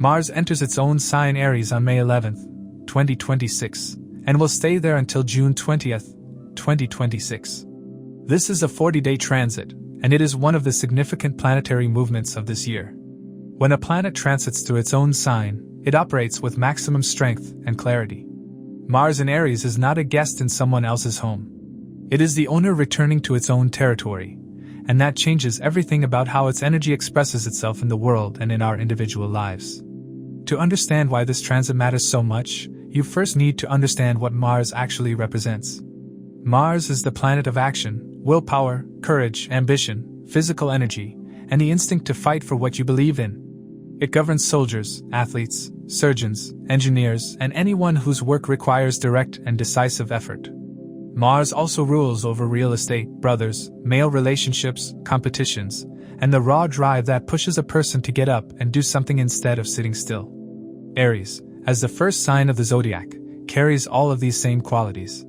Mars enters its own sign Aries on May 11, 2026, and will stay there until June 20, 2026. This is a 40-day transit, and it is one of the significant planetary movements of this year. When a planet transits through its own sign, it operates with maximum strength and clarity. Mars in Aries is not a guest in someone else's home. It is the owner returning to its own territory, and that changes everything about how its energy expresses itself in the world and in our individual lives. To understand why this transit matters so much, you first need to understand what Mars actually represents. Mars is the planet of action, willpower, courage, ambition, physical energy, and the instinct to fight for what you believe in. It governs soldiers, athletes, surgeons, engineers, and anyone whose work requires direct and decisive effort. Mars also rules over real estate, brothers, male relationships, competitions, and the raw drive that pushes a person to get up and do something instead of sitting still. Aries, as the first sign of the zodiac, carries all of these same qualities.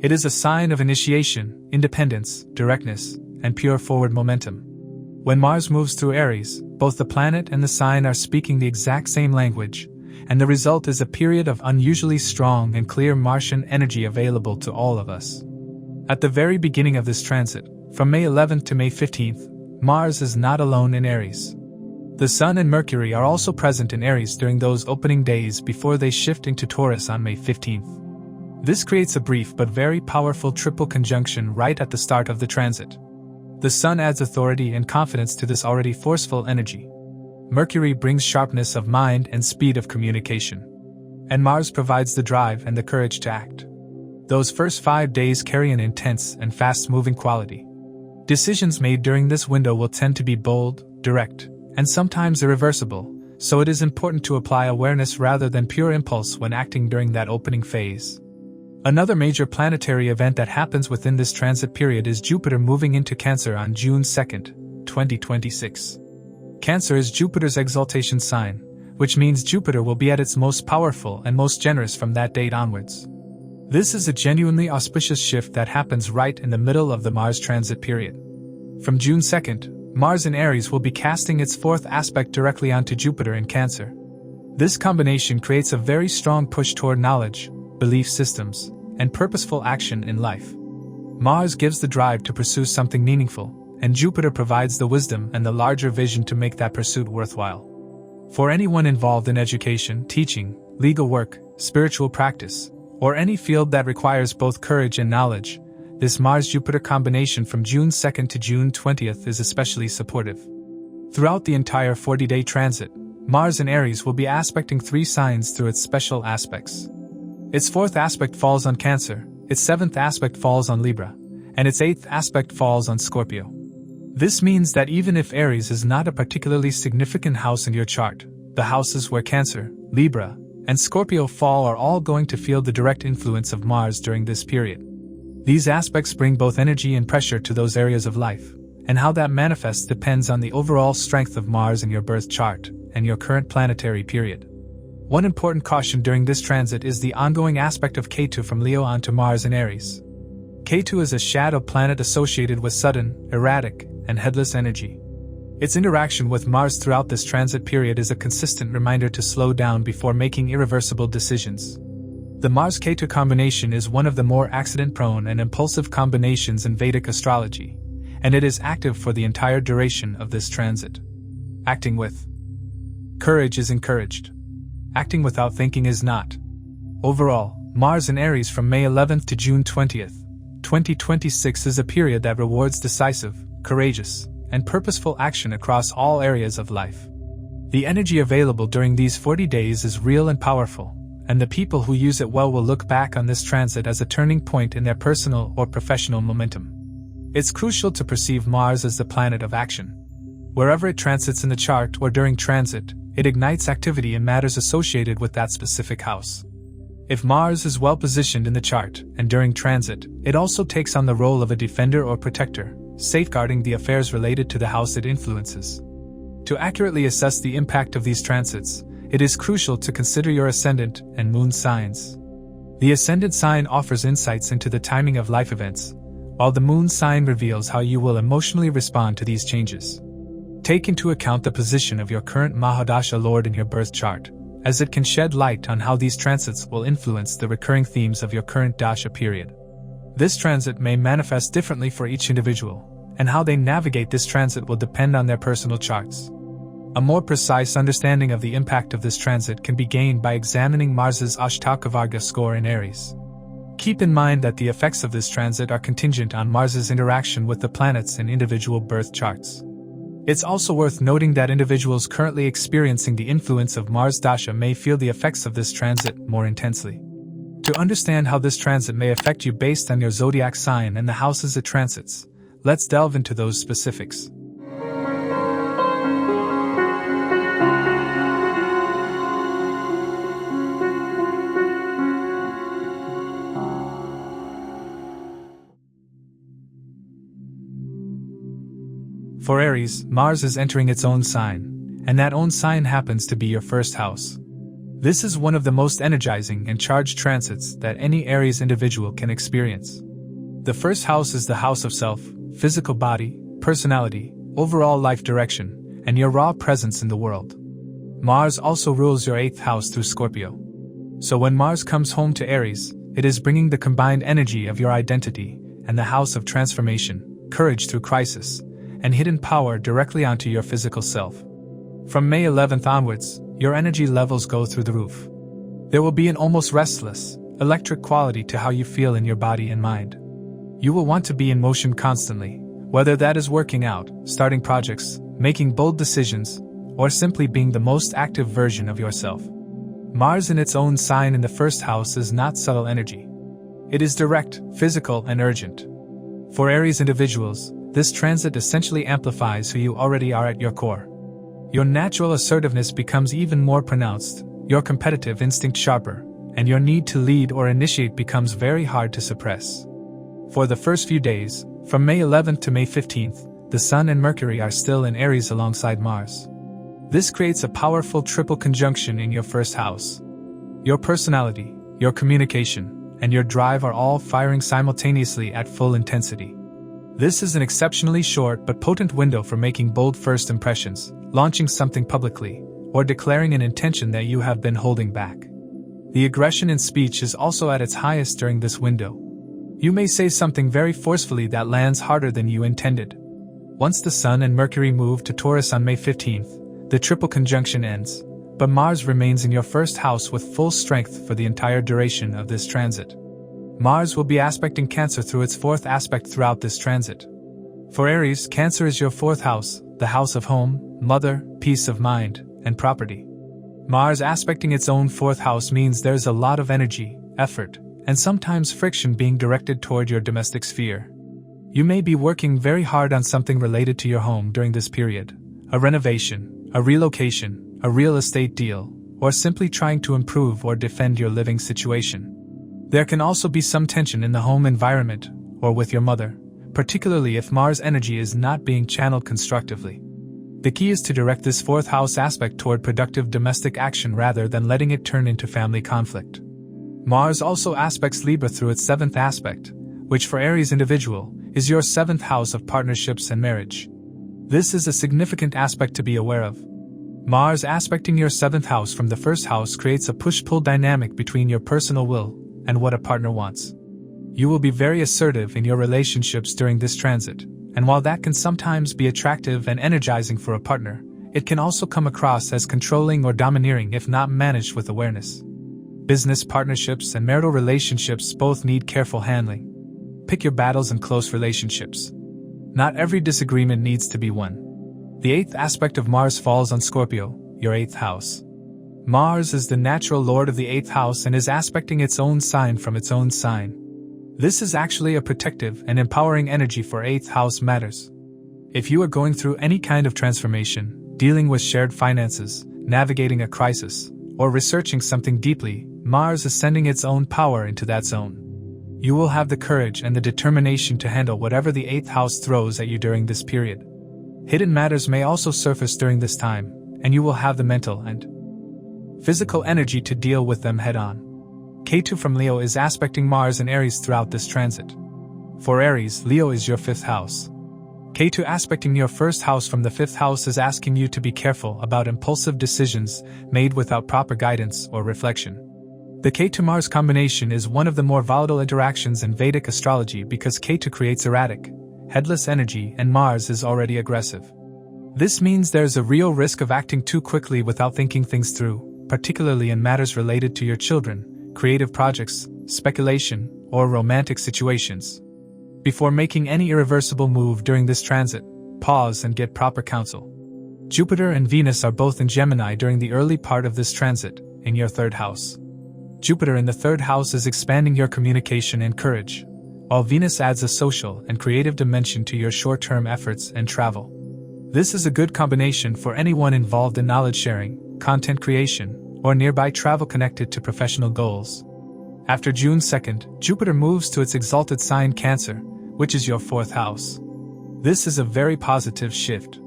It is a sign of initiation, independence, directness, and pure forward momentum. When Mars moves through Aries, both the planet and the sign are speaking the exact same language, and the result is a period of unusually strong and clear Martian energy available to all of us. At the very beginning of this transit, from May 11th to May 15th, Mars is not alone in Aries. The Sun and Mercury are also present in Aries during those opening days before they shift into Taurus on May 15th. This creates a brief but very powerful triple conjunction right at the start of the transit. The Sun adds authority and confidence to this already forceful energy. Mercury brings sharpness of mind and speed of communication. And Mars provides the drive and the courage to act. Those first 5 days carry an intense and fast-moving quality. Decisions made during this window will tend to be bold, direct, and sometimes irreversible, so it is important to apply awareness rather than pure impulse when acting during that opening phase. Another major planetary event that happens within this transit period is Jupiter moving into Cancer on June 2, 2026. Cancer is Jupiter's exaltation sign, which means Jupiter will be at its most powerful and most generous from that date onwards. This is a genuinely auspicious shift that happens right in the middle of the Mars transit period. From June 2nd, Mars in Aries will be casting its fourth aspect directly onto Jupiter in Cancer. This combination creates a very strong push toward knowledge, belief systems, and purposeful action in life. Mars gives the drive to pursue something meaningful, and Jupiter provides the wisdom and the larger vision to make that pursuit worthwhile. For anyone involved in education, teaching, legal work, spiritual practice, or any field that requires both courage and knowledge, this Mars-Jupiter combination from June 2nd to June 20th is especially supportive. Throughout the entire 40-day transit, Mars in Aries will be aspecting 3 signs through its special aspects. Its 4th aspect falls on Cancer, its 7th aspect falls on Libra, and its 8th aspect falls on Scorpio. This means that even if Aries is not a particularly significant house in your chart, the houses where Cancer, Libra, and Scorpio fall are all going to feel the direct influence of Mars during this period. These aspects bring both energy and pressure to those areas of life, and how that manifests depends on the overall strength of Mars in your birth chart and your current planetary period. One important caution during this transit is the ongoing aspect of Ketu from Leo onto Mars in Aries. Ketu is a shadow planet associated with sudden, erratic, and headless energy. Its interaction with Mars throughout this transit period is a consistent reminder to slow down before making irreversible decisions. The Mars-Ketu combination is one of the more accident-prone and impulsive combinations in Vedic astrology, and it is active for the entire duration of this transit. Acting with courage is encouraged. Acting without thinking is not. Overall, Mars in Aries from May 11th to June 20th, 2026 is a period that rewards decisive, courageous, and purposeful action across all areas of life. The energy available during these 40 days is real and powerful, and the people who use it well will look back on this transit as a turning point in their personal or professional momentum. It's crucial to perceive Mars as the planet of action. Wherever it transits in the chart or during transit, it ignites activity in matters associated with that specific house. If Mars is well positioned in the chart and during transit, it also takes on the role of a defender or protector, safeguarding the affairs related to the house it influences. To accurately assess the impact of these transits, it is crucial to consider your Ascendant and Moon signs. The Ascendant sign offers insights into the timing of life events, while the Moon sign reveals how you will emotionally respond to these changes. Take into account the position of your current Mahadasha Lord in your birth chart, as it can shed light on how these transits will influence the recurring themes of your current Dasha period. This transit may manifest differently for each individual, and how they navigate this transit will depend on their personal charts. A more precise understanding of the impact of this transit can be gained by examining Mars's Ashtakavarga score in Aries. Keep in mind that the effects of this transit are contingent on Mars's interaction with the planets in individual birth charts. It's also worth noting that individuals currently experiencing the influence of Mars Dasha may feel the effects of this transit more intensely. To understand how this transit may affect you based on your zodiac sign and the houses it transits, let's delve into those specifics. For Aries, Mars is entering its own sign, and that own sign happens to be your first house. This is one of the most energizing and charged transits that any Aries individual can experience. The first house is the house of self, physical body, personality, overall life direction, and your raw presence in the world. Mars also rules your 8th house through Scorpio. So when Mars comes home to Aries, it is bringing the combined energy of your identity and the house of transformation, courage through crisis, and hidden power directly onto your physical self. From May 11th onwards, your energy levels go through the roof. There will be an almost restless, electric quality to how you feel in your body and mind. You will want to be in motion constantly, whether that is working out, starting projects, making bold decisions, or simply being the most active version of yourself. Mars in its own sign in the first house is not subtle energy. It is direct, physical, and urgent. For Aries individuals, this transit essentially amplifies who you already are at your core. Your natural assertiveness becomes even more pronounced, your competitive instinct sharper, and your need to lead or initiate becomes very hard to suppress. For the first few days, from May 11th to May 15th, the Sun and Mercury are still in Aries alongside Mars. This creates a powerful triple conjunction in your first house. Your personality, your communication, and your drive are all firing simultaneously at full intensity. This is an exceptionally short but potent window for making bold first impressions, launching something publicly, or declaring an intention that you have been holding back. The aggression in speech is also at its highest during this window. You may say something very forcefully that lands harder than you intended. Once the Sun and Mercury move to Taurus on May 15th, the triple conjunction ends, but Mars remains in your first house with full strength for the entire duration of this transit. Mars will be aspecting Cancer through its 4th aspect throughout this transit. For Aries, Cancer is your 4th house, the house of home, mother, peace of mind, and property. Mars aspecting its own 4th house means there's a lot of energy, effort, and sometimes friction being directed toward your domestic sphere. You may be working very hard on something related to your home during this period, a renovation, a relocation, a real estate deal, or simply trying to improve or defend your living situation. There can also be some tension in the home environment, or with your mother, particularly if Mars energy is not being channeled constructively. The key is to direct this 4th house aspect toward productive domestic action rather than letting it turn into family conflict. Mars also aspects Libra through its 7th aspect, which for Aries individual, is your 7th house of partnerships and marriage. This is a significant aspect to be aware of. Mars aspecting your 7th house from the 1st house creates a push-pull dynamic between your personal will and what a partner wants. You will be very assertive in your relationships during this transit, and while that can sometimes be attractive and energizing for a partner, it can also come across as controlling or domineering if not managed with awareness. Business partnerships and marital relationships both need careful handling. Pick your battles in close relationships. Not every disagreement needs to be won. The 8th aspect of Mars falls on Scorpio, your 8th house. Mars is the natural lord of the 8th house and is aspecting its own sign from its own sign. This is actually a protective and empowering energy for 8th house matters. If you are going through any kind of transformation, dealing with shared finances, navigating a crisis, or researching something deeply, Mars is sending its own power into that zone. You will have the courage and the determination to handle whatever the 8th house throws at you during this period. Hidden matters may also surface during this time, and you will have the mental and physical energy to deal with them head-on. Ketu from Leo is aspecting Mars and Aries throughout this transit. For Aries, Leo is your 5th house. Ketu aspecting your first house from the 5th house is asking you to be careful about impulsive decisions made without proper guidance or reflection. The Ketu-Mars combination is one of the more volatile interactions in Vedic astrology because Ketu creates erratic, headless energy and Mars is already aggressive. This means there's a real risk of acting too quickly without thinking things through, particularly in matters related to your children, creative projects, speculation, or romantic situations. Before making any irreversible move during this transit, pause and get proper counsel. Jupiter and Venus are both in Gemini during the early part of this transit, in your 3rd house. Jupiter in the 3rd house is expanding your communication and courage, while Venus adds a social and creative dimension to your short-term efforts and travel. This is a good combination for anyone involved in knowledge sharing, content creation, or nearby travel connected to professional goals. After June 2nd, Jupiter moves to its exalted sign Cancer, which is your 4th house. This is a very positive shift.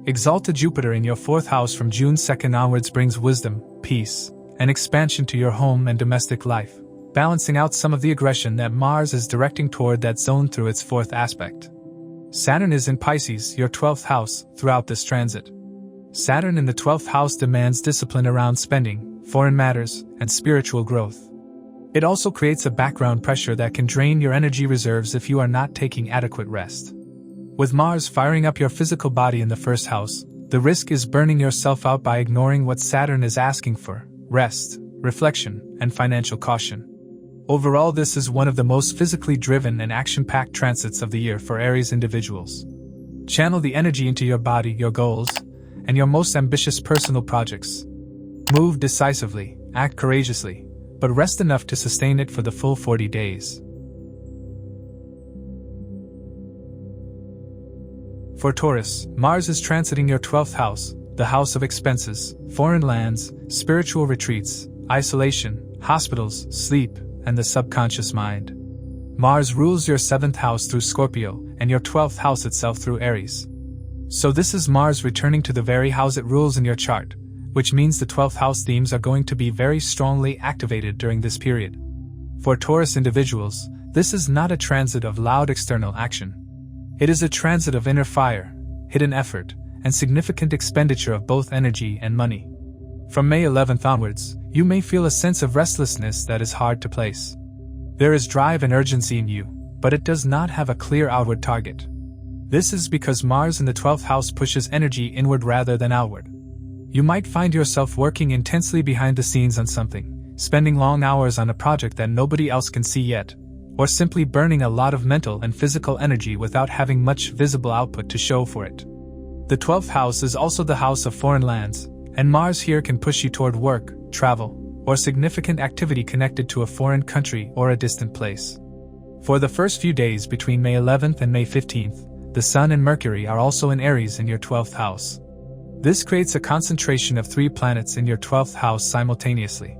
Exalted Jupiter in your 4th house from June 2nd onwards brings wisdom, peace, and expansion to your home and domestic life, balancing out some of the aggression that Mars is directing toward that zone through its 4th aspect. Saturn is in Pisces, your 12th house, throughout this transit. Saturn in the 12th house demands discipline around spending, foreign matters, and spiritual growth. It also creates a background pressure that can drain your energy reserves if you are not taking adequate rest. With Mars firing up your physical body in the 1st house, the risk is burning yourself out by ignoring what Saturn is asking for: rest, reflection, and financial caution. Overall, this is one of the most physically driven and action-packed transits of the year for Aries individuals. Channel the energy into your body, your goals, and your most ambitious personal projects. Move decisively, act courageously, but rest enough to sustain it for the full 40 days. For Taurus, Mars is transiting your 12th house, the house of expenses, foreign lands, spiritual retreats, isolation, hospitals, sleep, and the subconscious mind. Mars rules your 7th house through Scorpio, and your 12th house itself through Aries. So this is Mars returning to the very house it rules in your chart, which means the 12th house themes are going to be very strongly activated during this period. For Taurus individuals, this is not a transit of loud external action. It is a transit of inner fire, hidden effort, and significant expenditure of both energy and money. From May 11th onwards, you may feel a sense of restlessness that is hard to place. There is drive and urgency in you, but it does not have a clear outward target. This is because Mars in the 12th house pushes energy inward rather than outward. You might find yourself working intensely behind the scenes on something, spending long hours on a project that nobody else can see yet, or simply burning a lot of mental and physical energy without having much visible output to show for it. The 12th house is also the house of foreign lands, and Mars here can push you toward work, travel, or significant activity connected to a foreign country or a distant place. For the first few days between May 11th and May 15th, the Sun and Mercury are also in Aries in your 12th house. This creates a concentration of 3 planets in your 12th house simultaneously.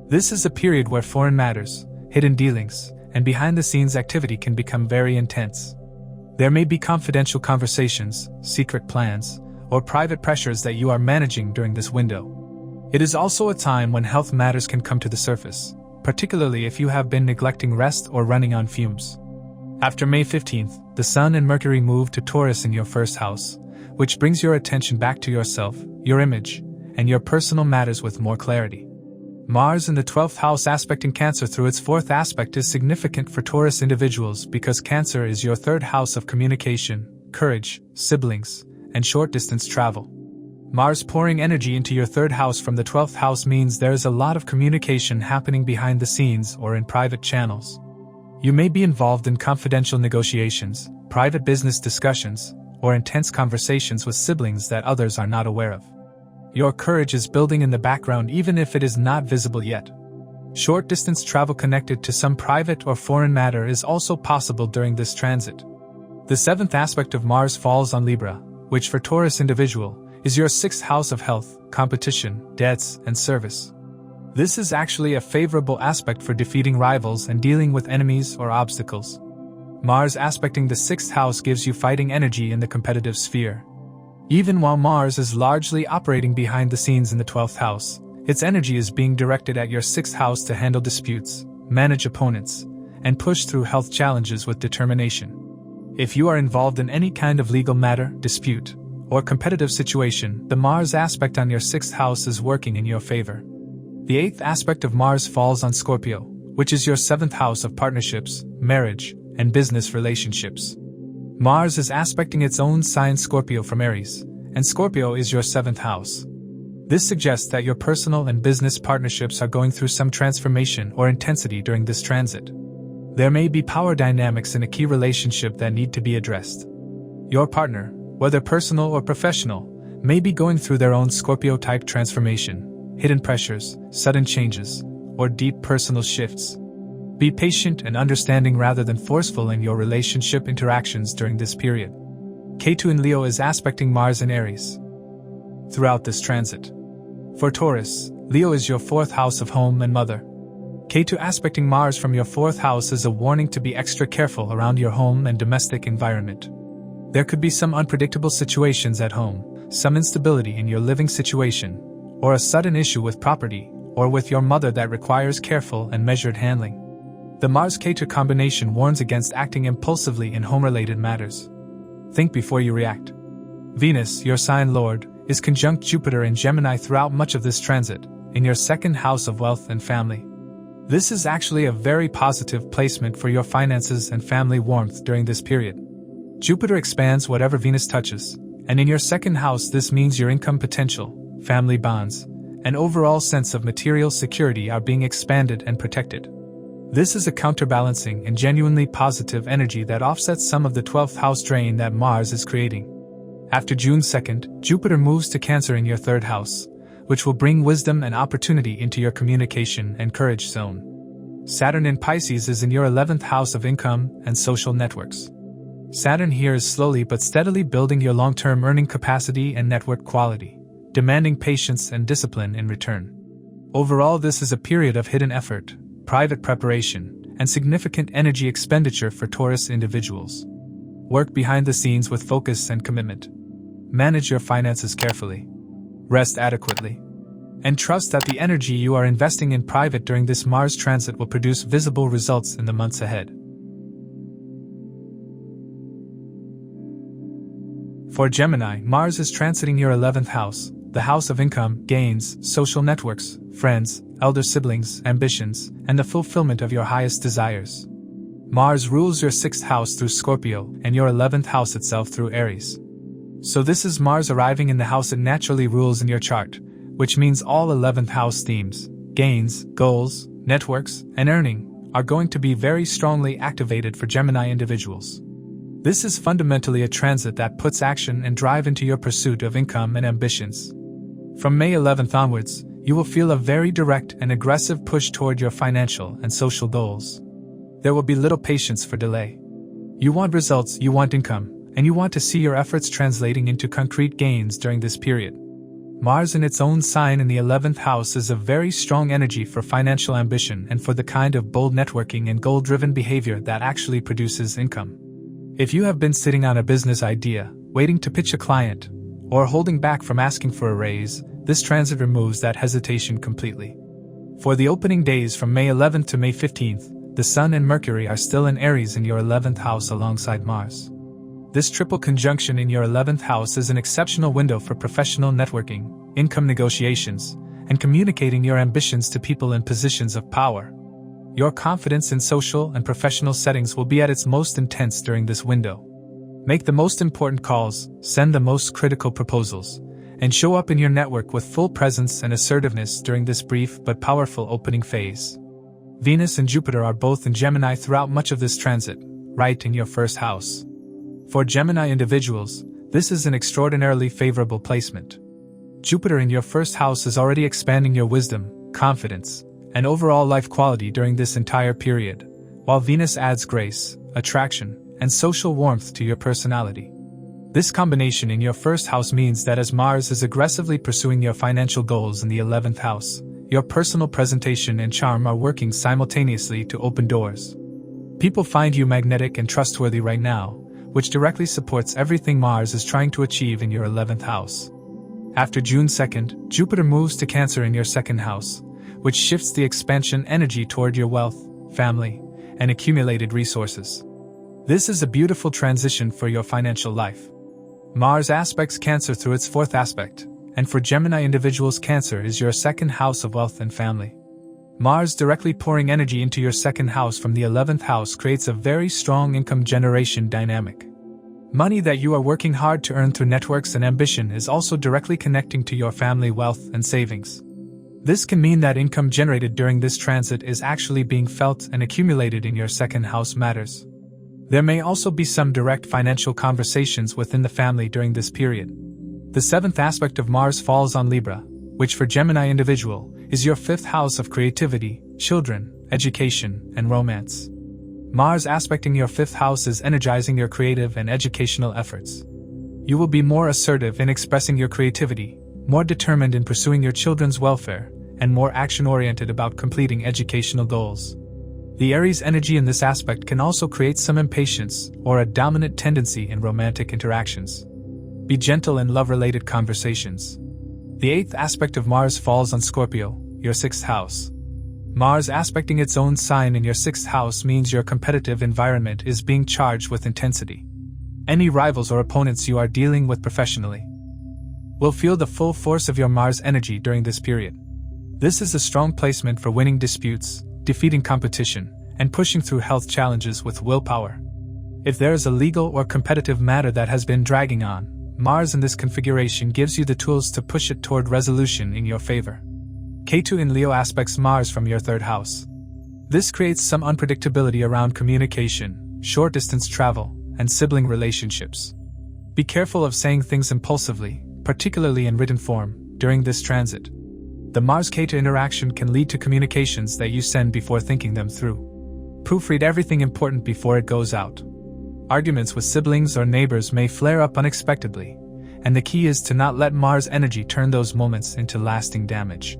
This is a period where foreign matters, hidden dealings, and behind-the-scenes activity can become very intense. There may be confidential conversations, secret plans, or private pressures that you are managing during this window. It is also a time when health matters can come to the surface, particularly if you have been neglecting rest or running on fumes. After May 15th, the Sun and Mercury move to Taurus in your 1st house, which brings your attention back to yourself, your image, and your personal matters with more clarity. Mars in the 12th house aspecting Cancer through its 4th aspect is significant for Taurus individuals because Cancer is your 3rd house of communication, courage, siblings, and short-distance travel. Mars pouring energy into your 3rd house from the 12th house means there is a lot of communication happening behind the scenes or in private channels. You may be involved in confidential negotiations, private business discussions, or intense conversations with siblings that others are not aware of. Your courage is building in the background even if it is not visible yet. Short-distance travel connected to some private or foreign matter is also possible during this transit. The 7th aspect of Mars falls on Libra, which for Taurus individual, is your 6th house of health, competition, debts, and service. This is actually a favorable aspect for defeating rivals and dealing with enemies or obstacles. Mars aspecting the 6th house gives you fighting energy in the competitive sphere. Even while Mars is largely operating behind the scenes in the 12th house, its energy is being directed at your 6th house to handle disputes, manage opponents, and push through health challenges with determination. If you are involved in any kind of legal matter, dispute, or competitive situation, the Mars aspect on your 6th house is working in your favor. The 8th aspect of Mars falls on Scorpio, which is your 7th house of partnerships, marriage, and business relationships. Mars is aspecting its own sign Scorpio from Aries, and Scorpio is your 7th house. This suggests that your personal and business partnerships are going through some transformation or intensity during this transit. There may be power dynamics in a key relationship that need to be addressed. Your partner, whether personal or professional, may be going through their own Scorpio-type transformation, hidden pressures, sudden changes, or deep personal shifts. Be patient and understanding rather than forceful in your relationship interactions during this period. Ketu in Leo is aspecting Mars in Aries throughout this transit. For Taurus, Leo is your 4th house of home and mother. Ketu aspecting Mars from your 4th house is a warning to be extra careful around your home and domestic environment. There could be some unpredictable situations at home, some instability in your living situation, or a sudden issue with property or with your mother that requires careful and measured handling. The Mars-Ketu combination warns against acting impulsively in home-related matters. Think before you react. Venus, your sign lord, is conjunct Jupiter in Gemini throughout much of this transit, in your 2nd house of wealth and family. This is actually a very positive placement for your finances and family warmth during this period. Jupiter expands whatever Venus touches, and in your 2nd house this means your income potential, family bonds, and overall sense of material security are being expanded and protected. This is a counterbalancing and genuinely positive energy that offsets some of the 12th house drain that Mars is creating. After June 2nd, Jupiter moves to Cancer in your 3rd house, which will bring wisdom and opportunity into your communication and courage zone. Saturn in Pisces is in your 11th house of income and social networks. Saturn here is slowly but steadily building your long-term earning capacity and network quality, demanding patience and discipline in return. Overall, this is a period of hidden effort, private preparation, and significant energy expenditure for Taurus individuals. Work behind the scenes with focus and commitment. Manage your finances carefully. Rest adequately. And trust that the energy you are investing in private during this Mars transit will produce visible results in the months ahead. For Gemini, Mars is transiting your 11th house, the house of income, gains, social networks, friends, elder siblings, ambitions, and the fulfillment of your highest desires. Mars rules your 6th house through Scorpio and your 11th house itself through Aries. So this is Mars arriving in the house it naturally rules in your chart, which means all 11th house themes, gains, goals, networks, and earning, are going to be very strongly activated for Gemini individuals. This is fundamentally a transit that puts action and drive into your pursuit of income and ambitions. From May 11th onwards, you will feel a very direct and aggressive push toward your financial and social goals. There will be little patience for delay. You want results, you want income, and you want to see your efforts translating into concrete gains during this period. Mars in its own sign in the 11th house is a very strong energy for financial ambition and for the kind of bold networking and goal-driven behavior that actually produces income. If you have been sitting on a business idea, waiting to pitch a client, or holding back from asking for a raise, this transit removes that hesitation completely. For the opening days from May 11th to May 15th, the Sun and Mercury are still in Aries in your 11th house alongside Mars. This triple conjunction in your 11th house is an exceptional window for professional networking, income negotiations, and communicating your ambitions to people in positions of power. Your confidence in social and professional settings will be at its most intense during this window. Make the most important calls, send the most critical proposals, and show up in your network with full presence and assertiveness during this brief but powerful opening phase. Venus and Jupiter are both in Gemini throughout much of this transit, right in your 1st house. For Gemini individuals, this is an extraordinarily favorable placement. Jupiter in your 1st house is already expanding your wisdom, confidence, and overall life quality during this entire period, while Venus adds grace, attraction, and social warmth to your personality. This combination in your 1st house means that as Mars is aggressively pursuing your financial goals in the 11th house, your personal presentation and charm are working simultaneously to open doors. People find you magnetic and trustworthy right now, which directly supports everything Mars is trying to achieve in your 11th house. After June 2nd, Jupiter moves to Cancer in your 2nd house, which shifts the expansion energy toward your wealth, family, and accumulated resources. This is a beautiful transition for your financial life. Mars aspects Cancer through its 4th aspect, and for Gemini individuals, Cancer is your 2nd house of wealth and family. Mars directly pouring energy into your 2nd house from the 11th house creates a very strong income generation dynamic. Money that you are working hard to earn through networks and ambition is also directly connecting to your family wealth and savings. This can mean that income generated during this transit is actually being felt and accumulated in your 2nd house matters. There may also be some direct financial conversations within the family during this period. The 7th aspect of Mars falls on Libra, which for Gemini individual is your 5th house of creativity, children, education, and romance. Mars aspecting your 5th house is energizing your creative and educational efforts. You will be more assertive in expressing your creativity, more determined in pursuing your children's welfare, and more action-oriented about completing educational goals. The Aries energy in this aspect can also create some impatience or a dominant tendency in romantic interactions. Be gentle in love-related conversations. The 8th aspect of Mars falls on Scorpio, your 6th house. Mars aspecting its own sign in your 6th house means your competitive environment is being charged with intensity. Any rivals or opponents you are dealing with professionally will feel the full force of your Mars energy during this period. This is a strong placement for winning disputes, defeating competition, and pushing through health challenges with willpower. If there is a legal or competitive matter that has been dragging on, Mars in this configuration gives you the tools to push it toward resolution in your favor. Ketu in Leo aspects Mars from your 3rd house. This creates some unpredictability around communication, short-distance travel, and sibling relationships. Be careful of saying things impulsively, particularly in written form, during this transit. The Mars-Ketu interaction can lead to communications that you send before thinking them through. Proofread everything important before it goes out. Arguments with siblings or neighbors may flare up unexpectedly, and the key is to not let Mars energy turn those moments into lasting damage.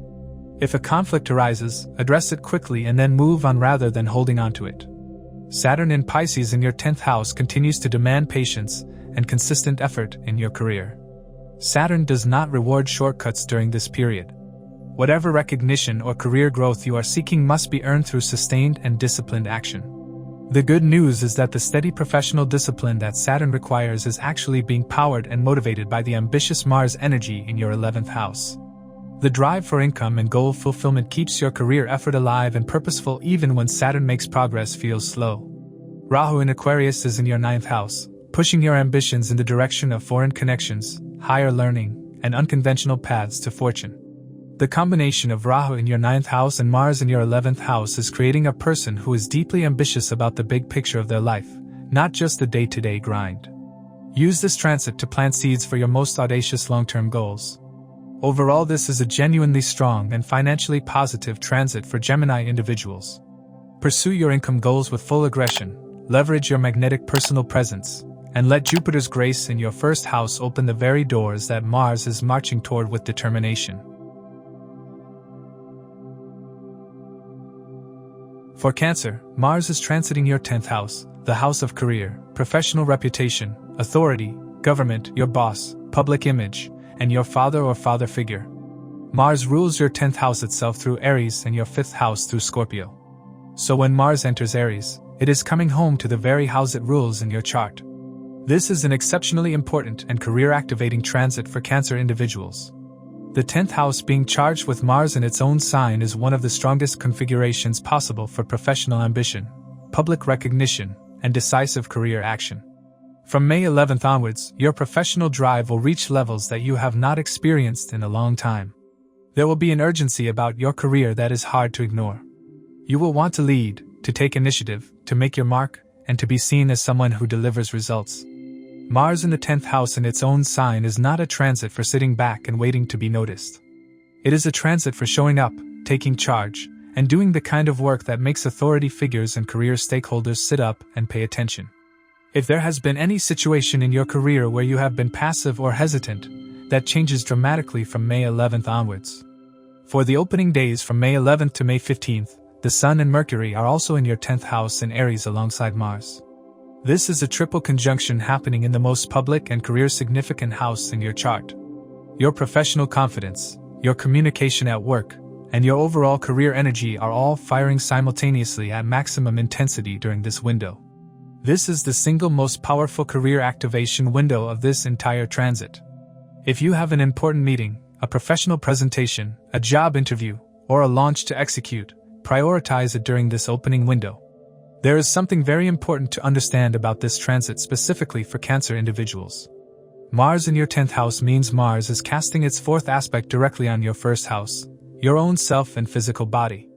If a conflict arises, address it quickly and then move on rather than holding on to it. Saturn in Pisces in your 10th house continues to demand patience and consistent effort in your career. Saturn does not reward shortcuts during this period. Whatever recognition or career growth you are seeking must be earned through sustained and disciplined action. The good news is that the steady professional discipline that Saturn requires is actually being powered and motivated by the ambitious Mars energy in your 11th house. The drive for income and goal fulfillment keeps your career effort alive and purposeful even when Saturn makes progress feel slow. Rahu in Aquarius is in your 9th house, pushing your ambitions in the direction of foreign connections, higher learning, and unconventional paths to fortune. The combination of Rahu in your 9th house and Mars in your 11th house is creating a person who is deeply ambitious about the big picture of their life, not just the day-to-day grind. Use this transit to plant seeds for your most audacious long-term goals. Overall, this is a genuinely strong and financially positive transit for Gemini individuals. Pursue your income goals with full aggression, leverage your magnetic personal presence, and let Jupiter's grace in your 1st house open the very doors that Mars is marching toward with determination. For Cancer, Mars is transiting your 10th house, the house of career, professional reputation, authority, government, your boss, public image, and your father or father figure. Mars rules your 10th house itself through Aries and your 5th house through Scorpio. So when Mars enters Aries, it is coming home to the very house it rules in your chart. This is an exceptionally important and career-activating transit for Cancer individuals. The 10th house being charged with Mars in its own sign is one of the strongest configurations possible for professional ambition, public recognition, and decisive career action. From May 11th onwards, your professional drive will reach levels that you have not experienced in a long time. There will be an urgency about your career that is hard to ignore. You will want to lead, to take initiative, to make your mark, and to be seen as someone who delivers results. Mars in the 10th house in its own sign is not a transit for sitting back and waiting to be noticed. It is a transit for showing up, taking charge, and doing the kind of work that makes authority figures and career stakeholders sit up and pay attention. If there has been any situation in your career where you have been passive or hesitant, that changes dramatically from May 11th onwards. For the opening days from May 11th to May 15th, the Sun and Mercury are also in your 10th house in Aries alongside Mars. This is a triple conjunction happening in the most public and career-significant house in your chart. Your professional confidence, your communication at work, and your overall career energy are all firing simultaneously at maximum intensity during this window. This is the single most powerful career activation window of this entire transit. If you have an important meeting, a professional presentation, a job interview, or a launch to execute, prioritize it during this opening window. There is something very important to understand about this transit specifically for Cancer individuals. Mars in your 10th house means Mars is casting its 4th aspect directly on your 1st house, your own self and physical body.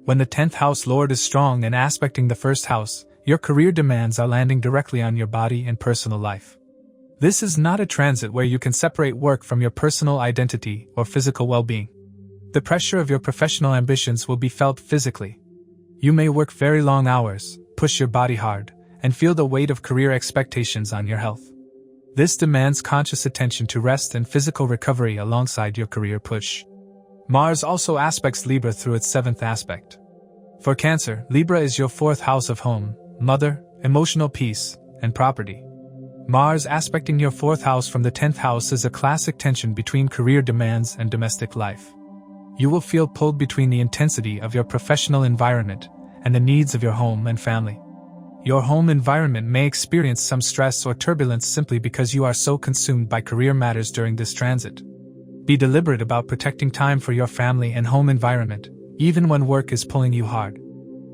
When the 10th house lord is strong and aspecting the 1st house, your career demands are landing directly on your body and personal life. This is not a transit where you can separate work from your personal identity or physical well-being. The pressure of your professional ambitions will be felt physically. You may work very long hours, push your body hard, and feel the weight of career expectations on your health. This demands conscious attention to rest and physical recovery alongside your career push. Mars also aspects Libra through its 7th aspect. For Cancer, Libra is your 4th house of home, mother, emotional peace, and property. Mars aspecting your 4th house from the 10th house is a classic tension between career demands and domestic life. You will feel pulled between the intensity of your professional environment and the needs of your home and family. Your home environment may experience some stress or turbulence simply because you are so consumed by career matters during this transit. Be deliberate about protecting time for your family and home environment, even when work is pulling you hard.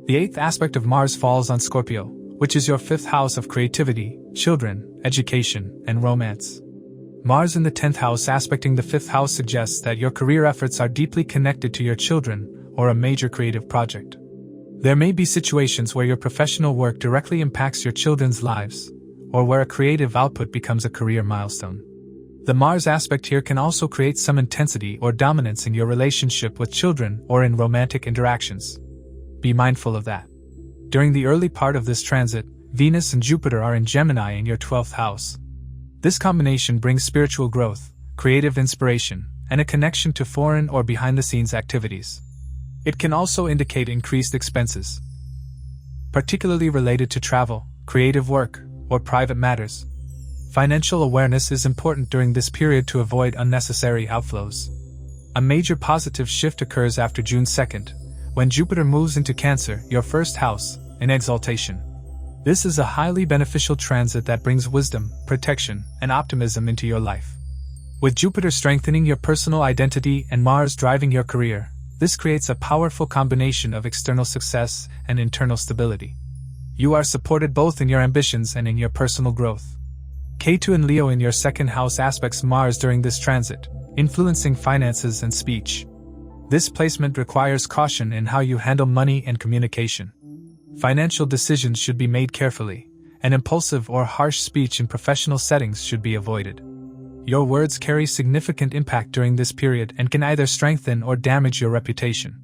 The 8th aspect of Mars falls on Scorpio, which is your 5th house of creativity, children, education, and romance. Mars in the 10th house aspecting the 5th house suggests that your career efforts are deeply connected to your children or a major creative project. There may be situations where your professional work directly impacts your children's lives, or where a creative output becomes a career milestone. The Mars aspect here can also create some intensity or dominance in your relationship with children or in romantic interactions. Be mindful of that. During the early part of this transit, Venus and Jupiter are in Gemini in your 12th house. This combination brings spiritual growth, creative inspiration, and a connection to foreign or behind-the-scenes activities. It can also indicate increased expenses, particularly related to travel, creative work, or private matters. Financial awareness is important during this period to avoid unnecessary outflows. A major positive shift occurs after June 2nd, when Jupiter moves into Cancer, your 1st house, in exaltation. This is a highly beneficial transit that brings wisdom, protection, and optimism into your life. With Jupiter strengthening your personal identity and Mars driving your career, this creates a powerful combination of external success and internal stability. You are supported both in your ambitions and in your personal growth. Ketu and Leo in your 2nd house aspects Mars during this transit, influencing finances and speech. This placement requires caution in how you handle money and communication. Financial decisions should be made carefully, and impulsive or harsh speech in professional settings should be avoided. Your words carry significant impact during this period and can either strengthen or damage your reputation.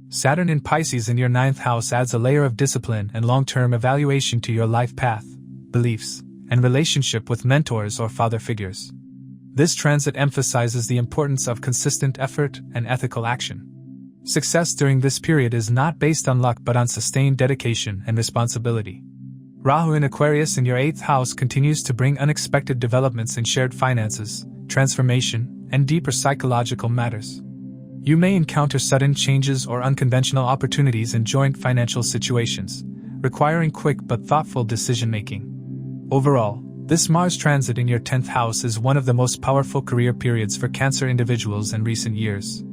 Saturn in Pisces in your 9th house adds a layer of discipline and long-term evaluation to your life path, beliefs, and relationship with mentors or father figures. This transit emphasizes the importance of consistent effort and ethical action. Success during this period is not based on luck but on sustained dedication and responsibility. Rahu in Aquarius in your 8th house continues to bring unexpected developments in shared finances, transformation, and deeper psychological matters. You may encounter sudden changes or unconventional opportunities in joint financial situations, requiring quick but thoughtful decision-making. Overall, this Mars transit in your 10th house is one of the most powerful career periods for Cancer individuals in recent years.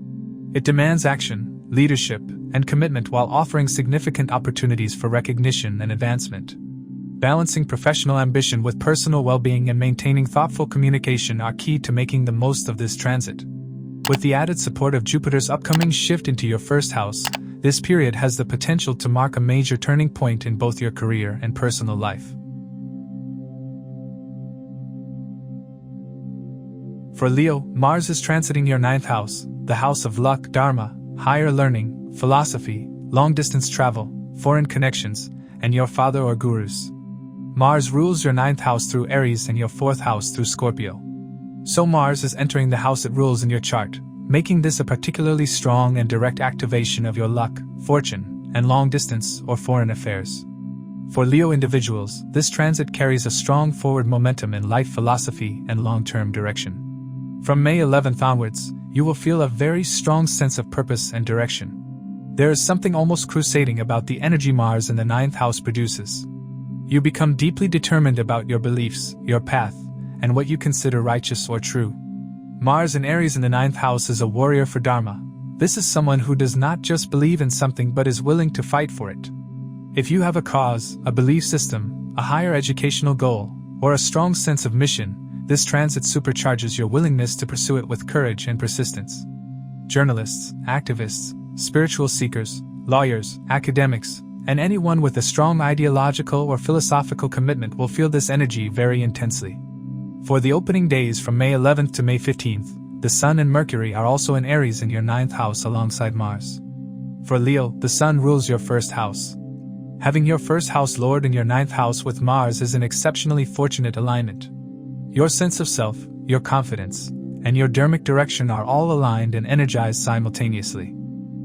It demands action, leadership, and commitment while offering significant opportunities for recognition and advancement. Balancing professional ambition with personal well-being and maintaining thoughtful communication are key to making the most of this transit. With the added support of Jupiter's upcoming shift into your 1st house, this period has the potential to mark a major turning point in both your career and personal life. For Leo, Mars is transiting your 9th house, the house of luck, dharma, higher learning, philosophy, long-distance travel, foreign connections, and your father or gurus. Mars rules your 9th house through Aries and your 4th house through Scorpio. So Mars is entering the house it rules in your chart, making this a particularly strong and direct activation of your luck, fortune, and long-distance or foreign affairs. For Leo individuals, this transit carries a strong forward momentum in life philosophy and long-term direction. From May 11th onwards, you will feel a very strong sense of purpose and direction. There is something almost crusading about the energy Mars in the 9th house produces. You become deeply determined about your beliefs, your path, and what you consider righteous or true. Mars in Aries in the 9th house is a warrior for Dharma. This is someone who does not just believe in something but is willing to fight for it. If you have a cause, a belief system, a higher educational goal, or a strong sense of mission, this transit supercharges your willingness to pursue it with courage and persistence. Journalists, activists, spiritual seekers, lawyers, academics, and anyone with a strong ideological or philosophical commitment will feel this energy very intensely. For the opening days from May 11th to May 15th, the Sun and Mercury are also in Aries in your 9th house alongside Mars. For Leo, the Sun rules your 1st house. Having your 1st house lord in your 9th house with Mars is an exceptionally fortunate alignment. Your sense of self, your confidence, and your dharmic direction are all aligned and energized simultaneously.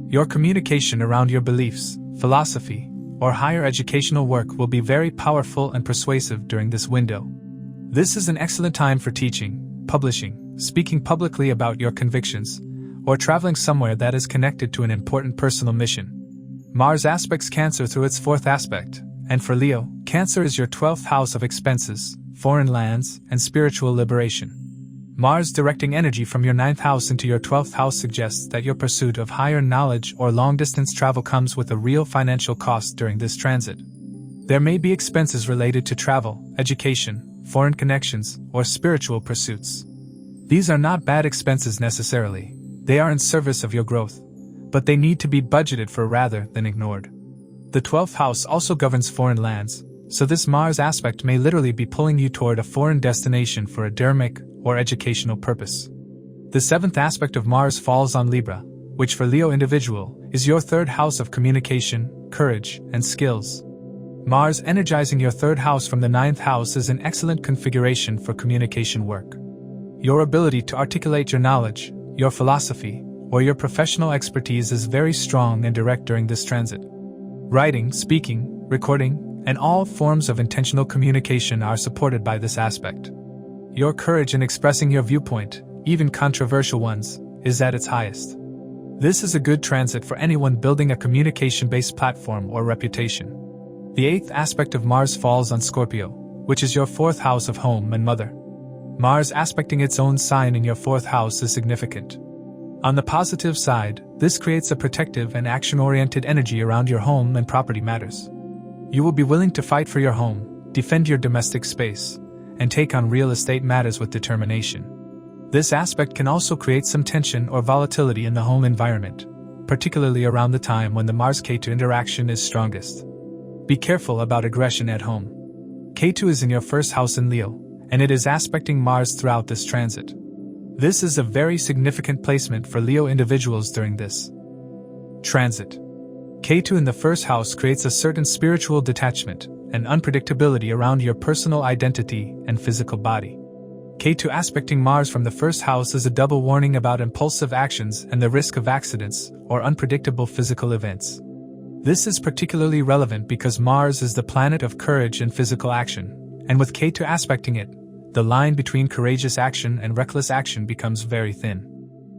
Your communication around your beliefs, philosophy, or higher educational work will be very powerful and persuasive during this window. This is an excellent time for teaching, publishing, speaking publicly about your convictions, or traveling somewhere that is connected to an important personal mission. Mars aspects Cancer through its 4th aspect, and for Leo, Cancer is your 12th house of expenses, foreign lands, and spiritual liberation. Mars directing energy from your 9th house into your 12th house suggests that your pursuit of higher knowledge or long-distance travel comes with a real financial cost during this transit. There may be expenses related to travel, education, foreign connections, or spiritual pursuits. These are not bad expenses necessarily. They are in service of your growth, but they need to be budgeted for rather than ignored. The 12th house also governs foreign lands, so this Mars aspect may literally be pulling you toward a foreign destination for a dharmic or educational purpose. The 7th aspect of Mars falls on Libra, which for Leo individual is your 3rd house of communication, courage, and skills. Mars energizing your 3rd house from the 9th house is an excellent configuration for communication work. Your ability to articulate your knowledge, your philosophy, or your professional expertise is very strong and direct during this transit. Writing, speaking, recording, and all forms of intentional communication are supported by this aspect. Your courage in expressing your viewpoint, even controversial ones, is at its highest. This is a good transit for anyone building a communication-based platform or reputation. The 8th aspect of Mars falls on Scorpio, which is your 4th house of home and mother. Mars aspecting its own sign in your 4th house is significant. On the positive side, this creates a protective and action-oriented energy around your home and property matters. You will be willing to fight for your home, defend your domestic space, and take on real estate matters with determination. This aspect can also create some tension or volatility in the home environment, particularly around the time when the Mars-Ketu interaction is strongest. Be careful about aggression at home. Ketu is in your 1st house in Leo, and it is aspecting Mars throughout this transit. This is a very significant placement for Leo individuals during this transit. Ketu in the 1st house creates a certain spiritual detachment and unpredictability around your personal identity and physical body. Ketu aspecting Mars from the 1st house is a double warning about impulsive actions and the risk of accidents or unpredictable physical events. This is particularly relevant because Mars is the planet of courage and physical action, and with Ketu aspecting it, the line between courageous action and reckless action becomes very thin.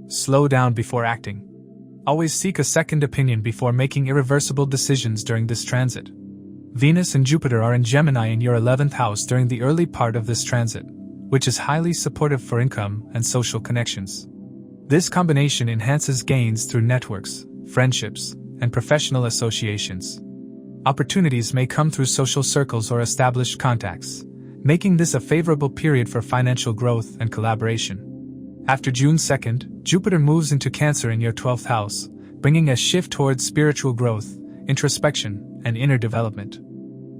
Slow down before acting. Always seek a second opinion before making irreversible decisions during this transit. Venus and Jupiter are in Gemini in your 11th house during the early part of this transit, which is highly supportive for income and social connections. This combination enhances gains through networks, friendships, and professional associations. Opportunities may come through social circles or established contacts, making this a favorable period for financial growth and collaboration. After June 2nd, Jupiter moves into Cancer in your 12th house, bringing a shift towards spiritual growth, introspection, and inner development.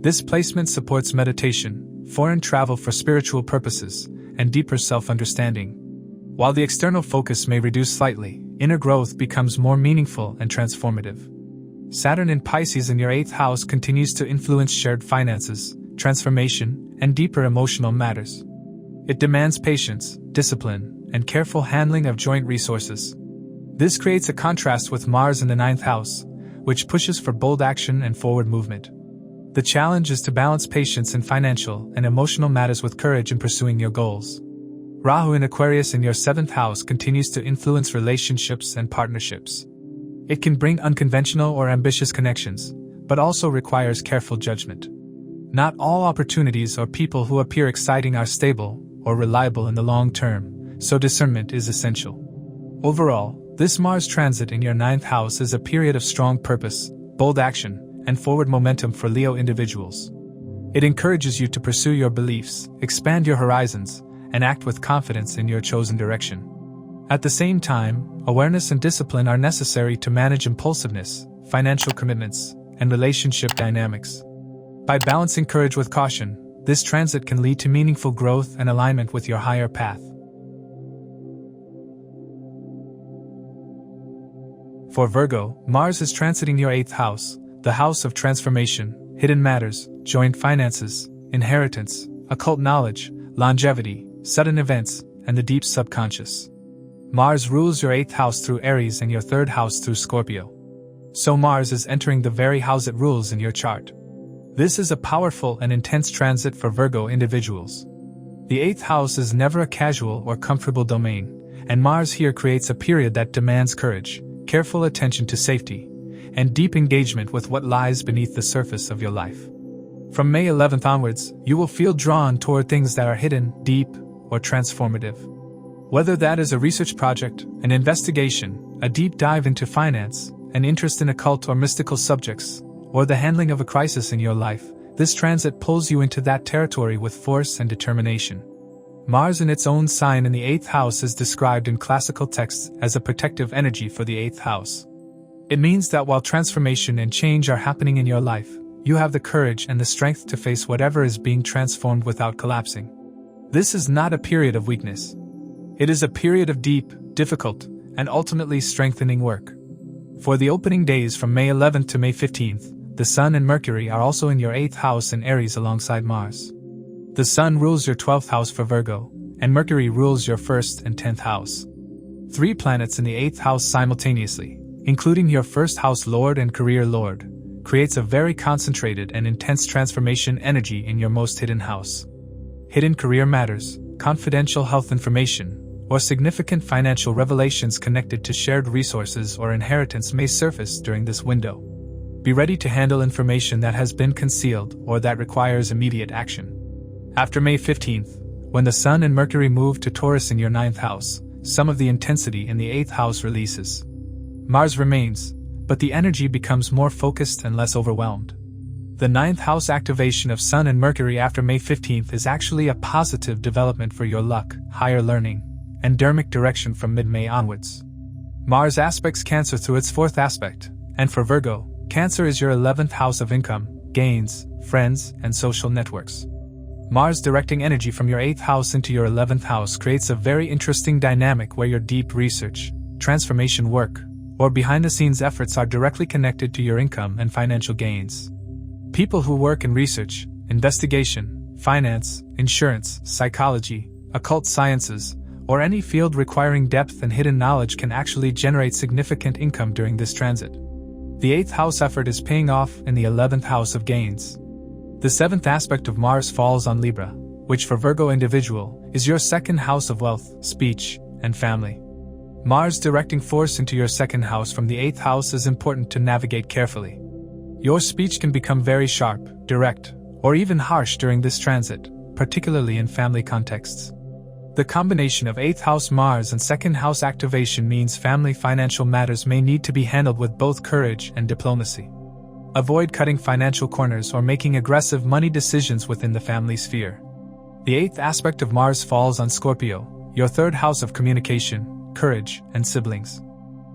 This placement supports meditation, foreign travel for spiritual purposes, and deeper self-understanding. While the external focus may reduce slightly, inner growth becomes more meaningful and transformative. Saturn in Pisces in your 8th house continues to influence shared finances, transformation, and deeper emotional matters. It demands patience, discipline, and careful handling of joint resources. This creates a contrast with Mars in the 9th house, which pushes for bold action and forward movement. The challenge is to balance patience in financial and emotional matters with courage in pursuing your goals. Rahu in Aquarius in your 7th house continues to influence relationships and partnerships. It can bring unconventional or ambitious connections, but also requires careful judgment. Not all opportunities or people who appear exciting are stable or reliable in the long term, so discernment is essential. Overall, this Mars transit in your 9th house is a period of strong purpose, bold action, and forward momentum for Leo individuals. It encourages you to pursue your beliefs, expand your horizons, and act with confidence in your chosen direction. At the same time, awareness and discipline are necessary to manage impulsiveness, financial commitments, and relationship dynamics. By balancing courage with caution, this transit can lead to meaningful growth and alignment with your higher path. For Virgo, Mars is transiting your 8th house, the house of transformation, hidden matters, joint finances, inheritance, occult knowledge, longevity, sudden events, and the deep subconscious. Mars rules your 8th house through Aries and your 3rd house through Scorpio. So Mars is entering the very house it rules in your chart. This is a powerful and intense transit for Virgo individuals. The 8th house is never a casual or comfortable domain, and Mars here creates a period that demands courage, careful attention to safety, and deep engagement with what lies beneath the surface of your life. From May 11th onwards, you will feel drawn toward things that are hidden, deep, or transformative. Whether that is a research project, an investigation, a deep dive into finance, an interest in occult or mystical subjects, or the handling of a crisis in your life, this transit pulls you into that territory with force and determination. Mars in its own sign in the 8th house is described in classical texts as a protective energy for the 8th house. It means that while transformation and change are happening in your life, you have the courage and the strength to face whatever is being transformed without collapsing. This is not a period of weakness. It is a period of deep, difficult, and ultimately strengthening work. For the opening days from May 11th to May 15th, the Sun and Mercury are also in your 8th house in Aries alongside Mars. The Sun rules your 12th house for Virgo, and Mercury rules your 1st and 10th house. 3 planets in the 8th house simultaneously, including your 1st house lord and career lord, creates a very concentrated and intense transformation energy in your most hidden house. Hidden career matters, confidential health information, or significant financial revelations connected to shared resources or inheritance may surface during this window. Be ready to handle information that has been concealed or that requires immediate action. After May 15th, when the Sun and Mercury move to Taurus in your 9th house, some of the intensity in the 8th house releases. Mars remains, but the energy becomes more focused and less overwhelmed. The 9th house activation of Sun and Mercury after May 15th is actually a positive development for your luck, higher learning, and dharmic direction from mid-May onwards. Mars aspects Cancer through its 4th aspect, and for Virgo, Cancer is your 11th house of income, gains, friends, and social networks. Mars directing energy from your 8th house into your 11th house creates a very interesting dynamic where your deep research, transformation work, or behind-the-scenes efforts are directly connected to your income and financial gains. People who work in research, investigation, finance, insurance, psychology, occult sciences, or any field requiring depth and hidden knowledge can actually generate significant income during this transit. The 8th house effort is paying off in the 11th house of gains. The 7th aspect of Mars falls on Libra, which for Virgo individual is your 2nd house of wealth, speech, and family. Mars directing force into your 2nd house from the 8th house is important to navigate carefully. Your speech can become very sharp, direct, or even harsh during this transit, particularly in family contexts. The combination of 8th house Mars and 2nd house activation means family financial matters may need to be handled with both courage and diplomacy. Avoid cutting financial corners or making aggressive money decisions within the family sphere. The 8th aspect of Mars falls on Scorpio, your 3rd house of communication, courage, and siblings.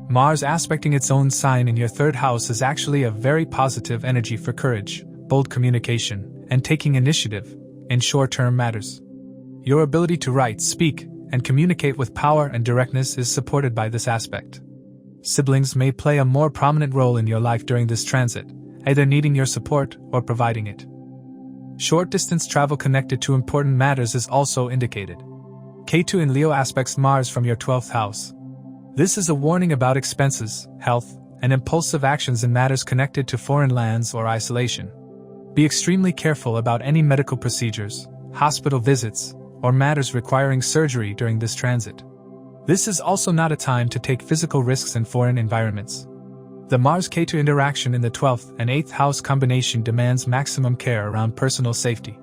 Mars aspecting its own sign in your 3rd house is actually a very positive energy for courage, bold communication, and taking initiative in short-term matters. Your ability to write, speak, and communicate with power and directness is supported by this aspect. Siblings may play a more prominent role in your life during this transit, either needing your support or providing it. Short-distance travel connected to important matters is also indicated. Ketu in Leo aspects Mars from your 12th house. This is a warning about expenses, health, and impulsive actions in matters connected to foreign lands or isolation. Be extremely careful about any medical procedures, hospital visits, or matters requiring surgery during this transit. This is also not a time to take physical risks in foreign environments. The Mars-Ketu interaction in the 12th and 8th house combination demands maximum care around personal safety.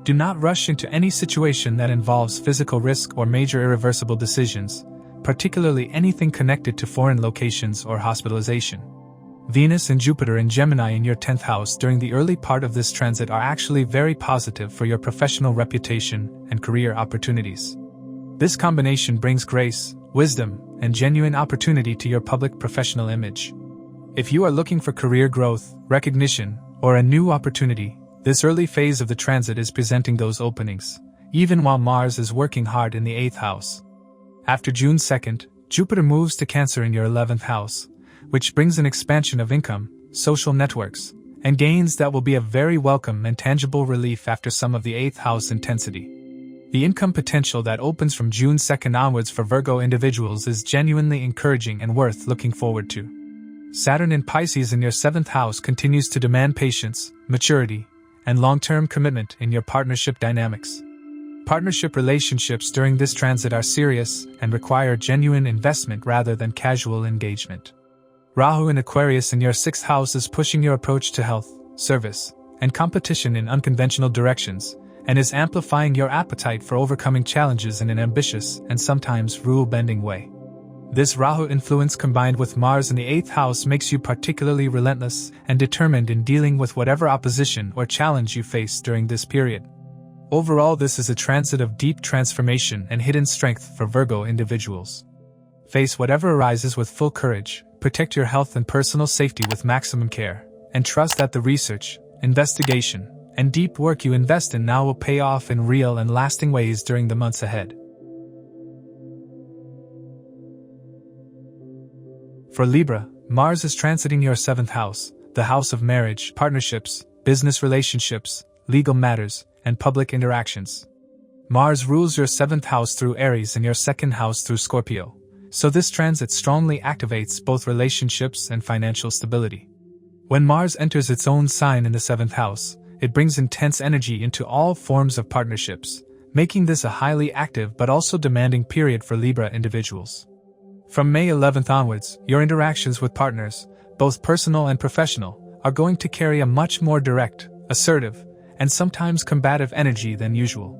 Do not rush into any situation that involves physical risk or major irreversible decisions, particularly anything connected to foreign locations or hospitalization. Venus and Jupiter in Gemini in your 10th house during the early part of this transit are actually very positive for your professional reputation and career opportunities. This combination brings grace, wisdom, and genuine opportunity to your public professional image. If you are looking for career growth, recognition, or a new opportunity, this early phase of the transit is presenting those openings, even while Mars is working hard in the 8th house. After June 2nd, Jupiter moves to Cancer in your 11th house, which brings an expansion of income, social networks, and gains that will be a very welcome and tangible relief after some of the 8th house intensity. The income potential that opens from June 2nd onwards for Virgo individuals is genuinely encouraging and worth looking forward to. Saturn in Pisces in your 7th house continues to demand patience, maturity, and long-term commitment in your partnership dynamics. Partnership relationships during this transit are serious and require genuine investment rather than casual engagement. Rahu in Aquarius in your 6th house is pushing your approach to health, service, and competition in unconventional directions, and is amplifying your appetite for overcoming challenges in an ambitious and sometimes rule-bending way. This Rahu influence combined with Mars in the 8th house makes you particularly relentless and determined in dealing with whatever opposition or challenge you face during this period. Overall, this is a transit of deep transformation and hidden strength for Virgo individuals. Face whatever arises with full courage, protect your health and personal safety with maximum care, and trust that the research, investigation, and deep work you invest in now will pay off in real and lasting ways during the months ahead. For Libra, Mars is transiting your 7th house, the house of marriage, partnerships, business relationships, legal matters, and public interactions. Mars rules your 7th house through Aries and your 2nd house through Scorpio, so this transit strongly activates both relationships and financial stability. When Mars enters its own sign in the 7th house, it brings intense energy into all forms of partnerships, making this a highly active but also demanding period for Libra individuals. From May 11th onwards, your interactions with partners, both personal and professional, are going to carry a much more direct, assertive, and sometimes combative energy than usual.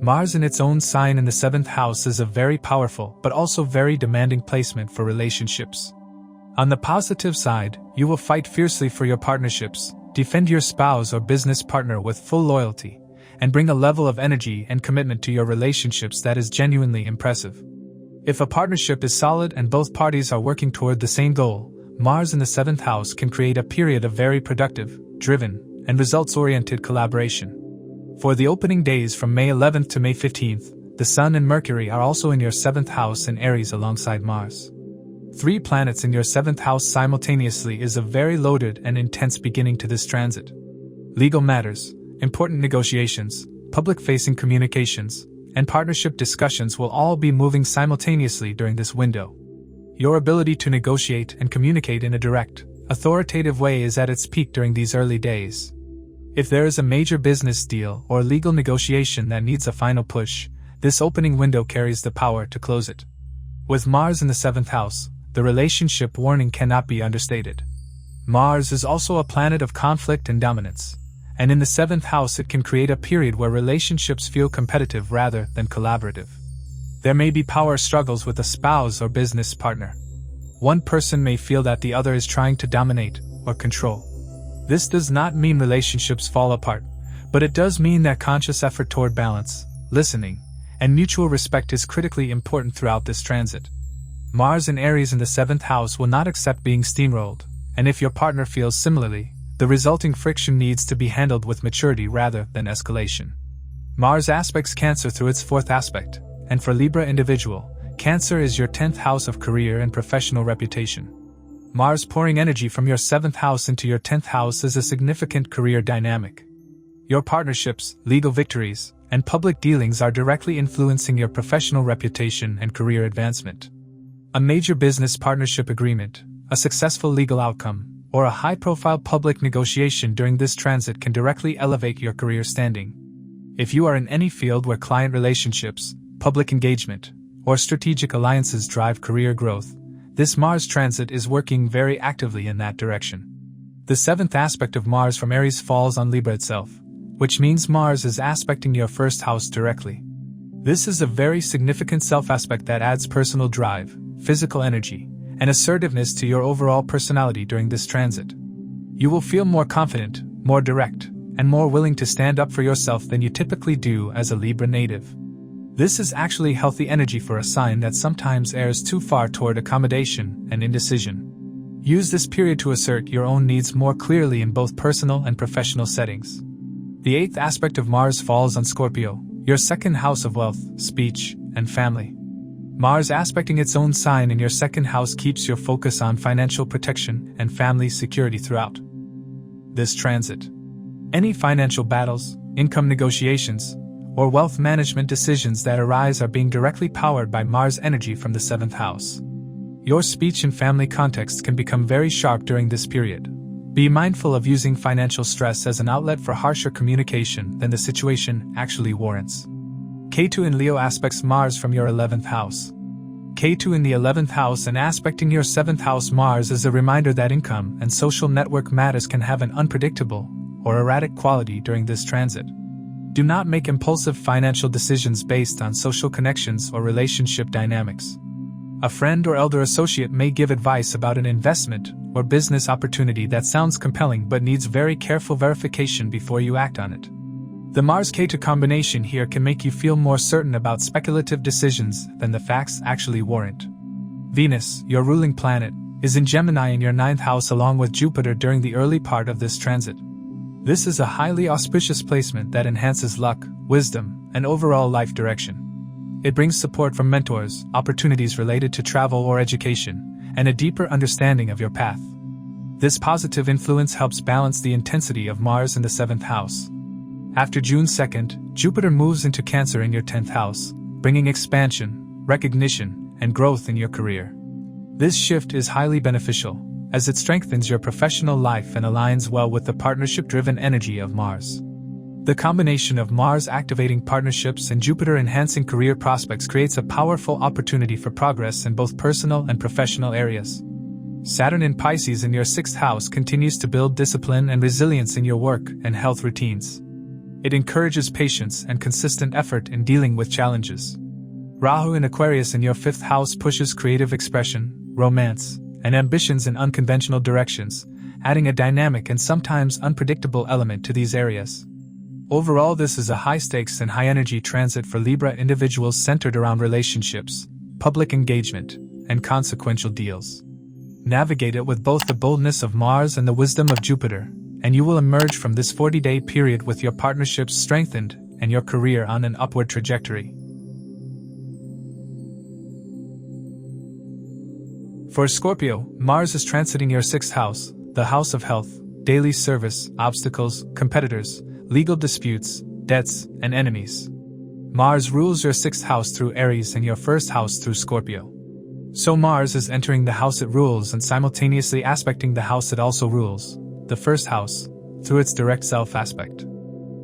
Mars in its own sign in the 7th house is a very powerful but also very demanding placement for relationships. On the positive side, you will fight fiercely for your partnerships, defend your spouse or business partner with full loyalty, and bring a level of energy and commitment to your relationships that is genuinely impressive. If a partnership is solid and both parties are working toward the same goal, Mars in the 7th house can create a period of very productive, driven, and results-oriented collaboration. For the opening days from May 11th to May 15th, the Sun and Mercury are also in your 7th house in Aries alongside Mars. 3 planets in your 7th house simultaneously is a very loaded and intense beginning to this transit. Legal matters, important negotiations, public-facing communications, and partnership discussions will all be moving simultaneously during this window. Your ability to negotiate and communicate in a direct, authoritative way is at its peak during these early days. If there is a major business deal or legal negotiation that needs a final push, this opening window carries the power to close it. With Mars in the 7th house, the relationship warning cannot be understated. Mars is also a planet of conflict and dominance, and in the 7th house it can create a period where relationships feel competitive rather than collaborative. There may be power struggles with a spouse or business partner. One person may feel that the other is trying to dominate or control. This does not mean relationships fall apart, but it does mean that conscious effort toward balance, listening, and mutual respect is critically important throughout this transit. Mars in Aries in the 7th house will not accept being steamrolled, and if your partner feels similarly, the resulting friction needs to be handled with maturity rather than escalation. Mars aspects Cancer through its 4th aspect, and for Libra individual, Cancer is your 10th house of career and professional reputation. Mars pouring energy from your 7th house into your 10th house is a significant career dynamic. Your partnerships, legal victories, and public dealings are directly influencing your professional reputation and career advancement. A major business partnership agreement, a successful legal outcome, or a high-profile public negotiation during this transit can directly elevate your career standing. If you are in any field where client relationships, public engagement, or strategic alliances drive career growth, This Mars transit is working very actively in that direction. The 7th aspect of Mars from Aries falls on Libra itself, which means Mars is aspecting your 1st house directly. This is a very significant self-aspect that adds personal drive, physical energy, and assertiveness to your overall personality during this transit. You will feel more confident, more direct, and more willing to stand up for yourself than you typically do as a Libra native. This is actually healthy energy for a sign that sometimes errs too far toward accommodation and indecision. Use this period to assert your own needs more clearly in both personal and professional settings. The 8th aspect of Mars falls on Scorpio, your 2nd house of wealth, speech, and family. Mars aspecting its own sign in your 2nd house keeps your focus on financial protection and family security throughout this transit. Any financial battles, income negotiations, or wealth management decisions that arise are being directly powered by Mars energy from the 7th house. Your speech and family context can become very sharp during this period. Be mindful of using financial stress as an outlet for harsher communication than the situation actually warrants. Ketu in Leo aspects Mars from your 11th house. Ketu in the 11th house and aspecting your 7th house Mars is a reminder that income and social network matters can have an unpredictable or erratic quality during this transit. Do not make impulsive financial decisions based on social connections or relationship dynamics. A friend or elder associate may give advice about an investment or business opportunity that sounds compelling but needs very careful verification before you act on it. The Mars-Ketu combination here can make you feel more certain about speculative decisions than the facts actually warrant. Venus, your ruling planet, is in Gemini in your 9th house along with Jupiter during the early part of this transit. This is a highly auspicious placement that enhances luck, wisdom, and overall life direction. It brings support from mentors, opportunities related to travel or education, and a deeper understanding of your path. This positive influence helps balance the intensity of Mars in the 7th house. After June 2nd, Jupiter moves into Cancer in your 10th house, bringing expansion, recognition, and growth in your career. This shift is highly beneficial, as it strengthens your professional life and aligns well with the partnership-driven energy of Mars. The combination of Mars activating partnerships and Jupiter enhancing career prospects creates a powerful opportunity for progress in both personal and professional areas. Saturn in Pisces in your 6th house continues to build discipline and resilience in your work and health routines. It encourages patience and consistent effort in dealing with challenges. Rahu in Aquarius in your 5th house pushes creative expression, romance, and ambitions in unconventional directions, adding a dynamic and sometimes unpredictable element to these areas. Overall, this is a high-stakes and high-energy transit for Libra individuals centered around relationships, public engagement, and consequential deals. Navigate it with both the boldness of Mars and the wisdom of Jupiter, and you will emerge from this 40-day period with your partnerships strengthened and your career on an upward trajectory. For Scorpio, Mars is transiting your 6th house, the house of health, daily service, obstacles, competitors, legal disputes, debts, and enemies. Mars rules your 6th house through Aries and your 1st house through Scorpio. So Mars is entering the house it rules and simultaneously aspecting the house it also rules, the 1st house, through its direct self aspect.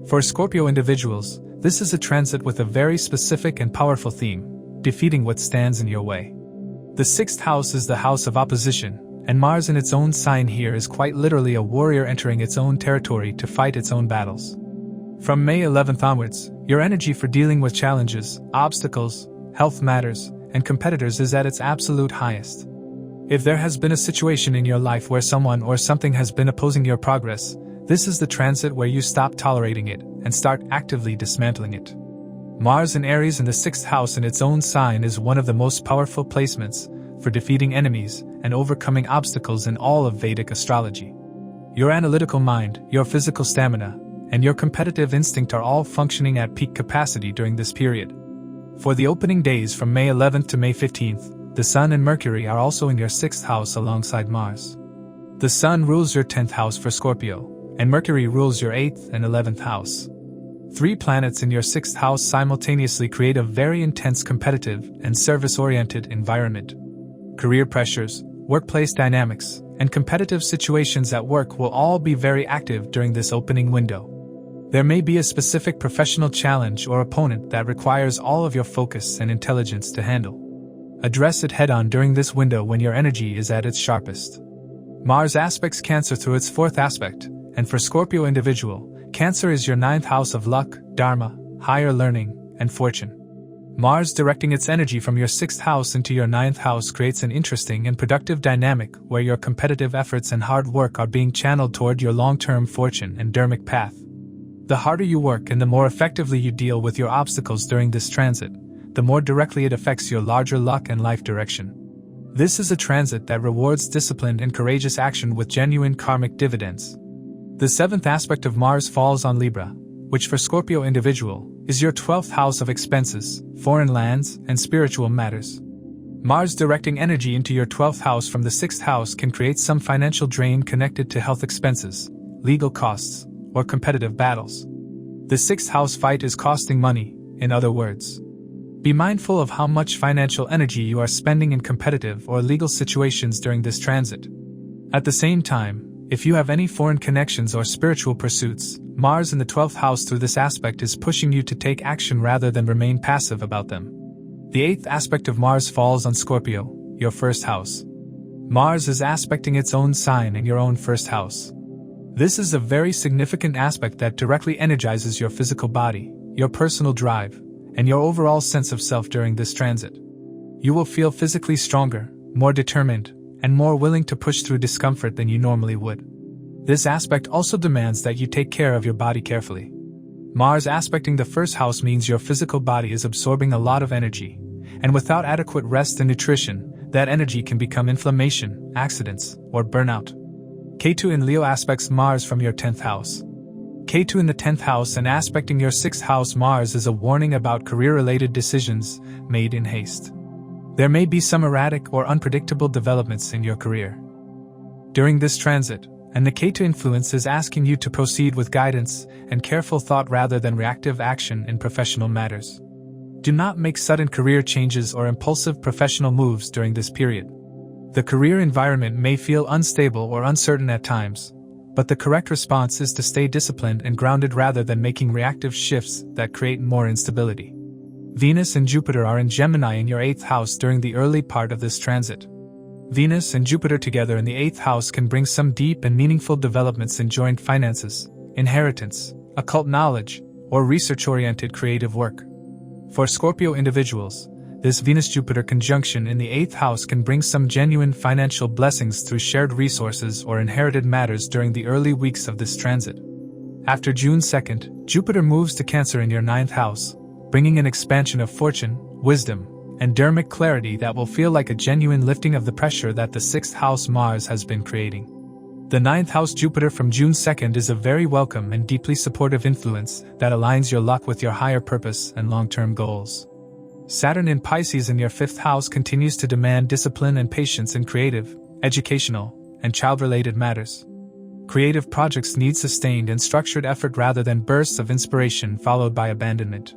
For Scorpio individuals, this is a transit with a very specific and powerful theme, defeating what stands in your way. The 6th house is the house of opposition, and Mars in its own sign here is quite literally a warrior entering its own territory to fight its own battles. From May 11th onwards, your energy for dealing with challenges, obstacles, health matters, and competitors is at its absolute highest. If there has been a situation in your life where someone or something has been opposing your progress, this is the transit where you stop tolerating it and start actively dismantling it. Mars in Aries in the 6th house in its own sign is one of the most powerful placements for defeating enemies and overcoming obstacles in all of Vedic astrology. Your analytical mind, your physical stamina, and your competitive instinct are all functioning at peak capacity during this period. For the opening days from May 11th to May 15th, the Sun and Mercury are also in your 6th house alongside Mars. The Sun rules your 10th house for Scorpio, and Mercury rules your 8th and 11th house. 3 planets in your 6th house simultaneously create a very intense competitive and service-oriented environment. Career pressures, workplace dynamics, and competitive situations at work will all be very active during this opening window. There may be a specific professional challenge or opponent that requires all of your focus and intelligence to handle. Address it head-on during this window when your energy is at its sharpest. Mars aspects Cancer through its 4th aspect, and for Scorpio individual, Cancer is your 9th house of luck, dharma, higher learning, and fortune. Mars directing its energy from your 6th house into your 9th house creates an interesting and productive dynamic where your competitive efforts and hard work are being channeled toward your long-term fortune and dharmic path. The harder you work and the more effectively you deal with your obstacles during this transit, the more directly it affects your larger luck and life direction. This is a transit that rewards disciplined and courageous action with genuine karmic dividends. The 7th aspect of Mars falls on Libra, which for Scorpio individual, is your 12th house of expenses, foreign lands, and spiritual matters. Mars directing energy into your 12th house from the 6th house can create some financial drain connected to health expenses, legal costs, or competitive battles. The 6th house fight is costing money, in other words. Be mindful of how much financial energy you are spending in competitive or legal situations during this transit. At the same time, if you have any foreign connections or spiritual pursuits, Mars in the 12th house through this aspect is pushing you to take action rather than remain passive about them. The 8th aspect of Mars falls on Scorpio, your 1st house. Mars is aspecting its own sign in your own 1st house. This is a very significant aspect that directly energizes your physical body, your personal drive, and your overall sense of self during this transit. You will feel physically stronger, more determined, and more willing to push through discomfort than you normally would. This aspect also demands that you take care of your body carefully. Mars aspecting the 1st house means your physical body is absorbing a lot of energy, and without adequate rest and nutrition, that energy can become inflammation, accidents, or burnout. Ketu in Leo aspects Mars from your 10th house. Ketu in the 10th house and aspecting your 6th house Mars is a warning about career-related decisions made in haste. There may be some erratic or unpredictable developments in your career during this transit, and the Ketu influence is asking you to proceed with guidance and careful thought rather than reactive action in professional matters. Do not make sudden career changes or impulsive professional moves during this period. The career environment may feel unstable or uncertain at times, but the correct response is to stay disciplined and grounded rather than making reactive shifts that create more instability. Venus and Jupiter are in Gemini in your 8th house during the early part of this transit. Venus and Jupiter together in the 8th house can bring some deep and meaningful developments in joint finances, inheritance, occult knowledge, or research-oriented creative work. For Scorpio individuals, this Venus-Jupiter conjunction in the 8th house can bring some genuine financial blessings through shared resources or inherited matters during the early weeks of this transit. After June 2nd, Jupiter moves to Cancer in your 9th house, bringing an expansion of fortune, wisdom, and dharmic clarity that will feel like a genuine lifting of the pressure that the 6th house Mars has been creating. The 9th house Jupiter from June 2nd is a very welcome and deeply supportive influence that aligns your luck with your higher purpose and long-term goals. Saturn in Pisces in your 5th house continues to demand discipline and patience in creative, educational, and child-related matters. Creative projects need sustained and structured effort rather than bursts of inspiration followed by abandonment.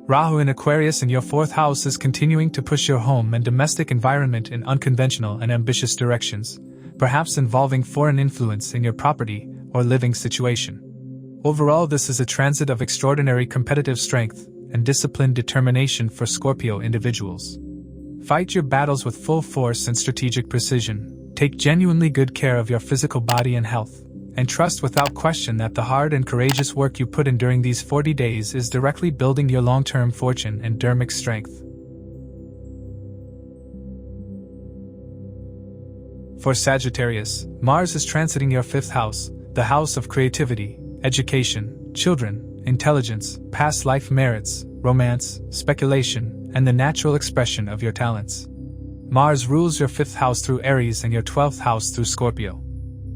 Rahu in Aquarius in your 4th house is continuing to push your home and domestic environment in unconventional and ambitious directions, perhaps involving foreign influence in your property or living situation. Overall, this is a transit of extraordinary competitive strength and disciplined determination for Scorpio individuals. Fight your battles with full force and strategic precision, take genuinely good care of your physical body and health, and trust without question that the hard and courageous work you put in during these 40 days is directly building your long-term fortune and dharmic strength. For Sagittarius, Mars is transiting your 5th house, the house of creativity, education, children, intelligence, past life merits, romance, speculation, and the natural expression of your talents. Mars rules your 5th house through Aries and your 12th house through Scorpio.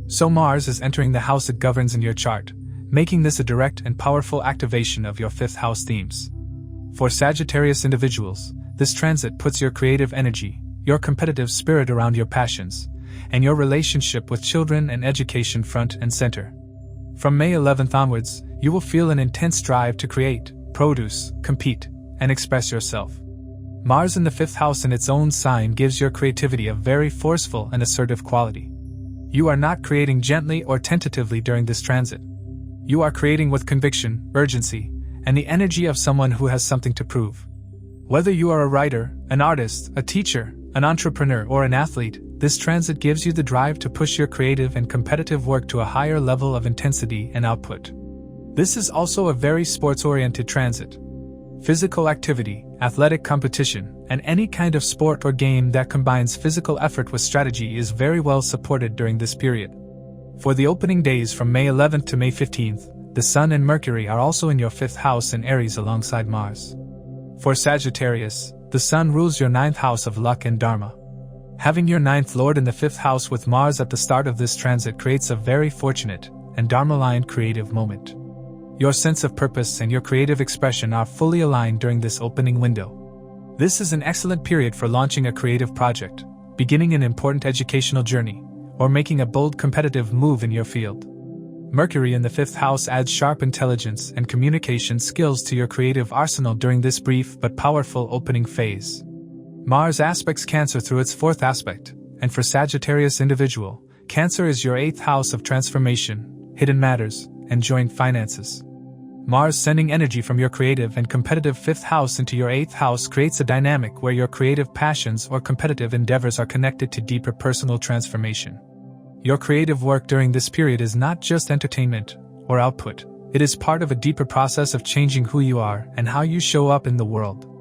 So Mars is entering the house it governs in your chart, making this a direct and powerful activation of your 5th house themes. For Sagittarius individuals, this transit puts your creative energy, your competitive spirit around your passions, and your relationship with children and education front and center. From May 11th onwards, you will feel an intense drive to create, produce, compete, and express yourself. Mars in the 5th house in its own sign gives your creativity a very forceful and assertive quality. You are not creating gently or tentatively during this transit. You are creating with conviction, urgency, and the energy of someone who has something to prove. Whether you are a writer, an artist, a teacher, an entrepreneur, or an athlete, this transit gives you the drive to push your creative and competitive work to a higher level of intensity and output. This is also a very sports-oriented transit. Physical activity, athletic competition, and any kind of sport or game that combines physical effort with strategy is very well supported during this period. For the opening days from May 11th to May 15th, the Sun and Mercury are also in your 5th house in Aries alongside Mars. For Sagittarius, the Sun rules your 9th house of luck and dharma. Having your 9th lord in the 5th house with Mars at the start of this transit creates a very fortunate and dharma-aligned creative moment. Your sense of purpose and your creative expression are fully aligned during this opening window. This is an excellent period for launching a creative project, beginning an important educational journey, or making a bold competitive move in your field. Mercury in the 5th house adds sharp intelligence and communication skills to your creative arsenal during this brief but powerful opening phase. Mars aspects Cancer through its 4th aspect, and for Sagittarius individual, Cancer is your 8th house of transformation, hidden matters, and joint finances. Mars sending energy from your creative and competitive 5th house into your 8th house creates a dynamic where your creative passions or competitive endeavors are connected to deeper personal transformation. Your creative work during this period is not just entertainment or output, it is part of a deeper process of changing who you are and how you show up in the world.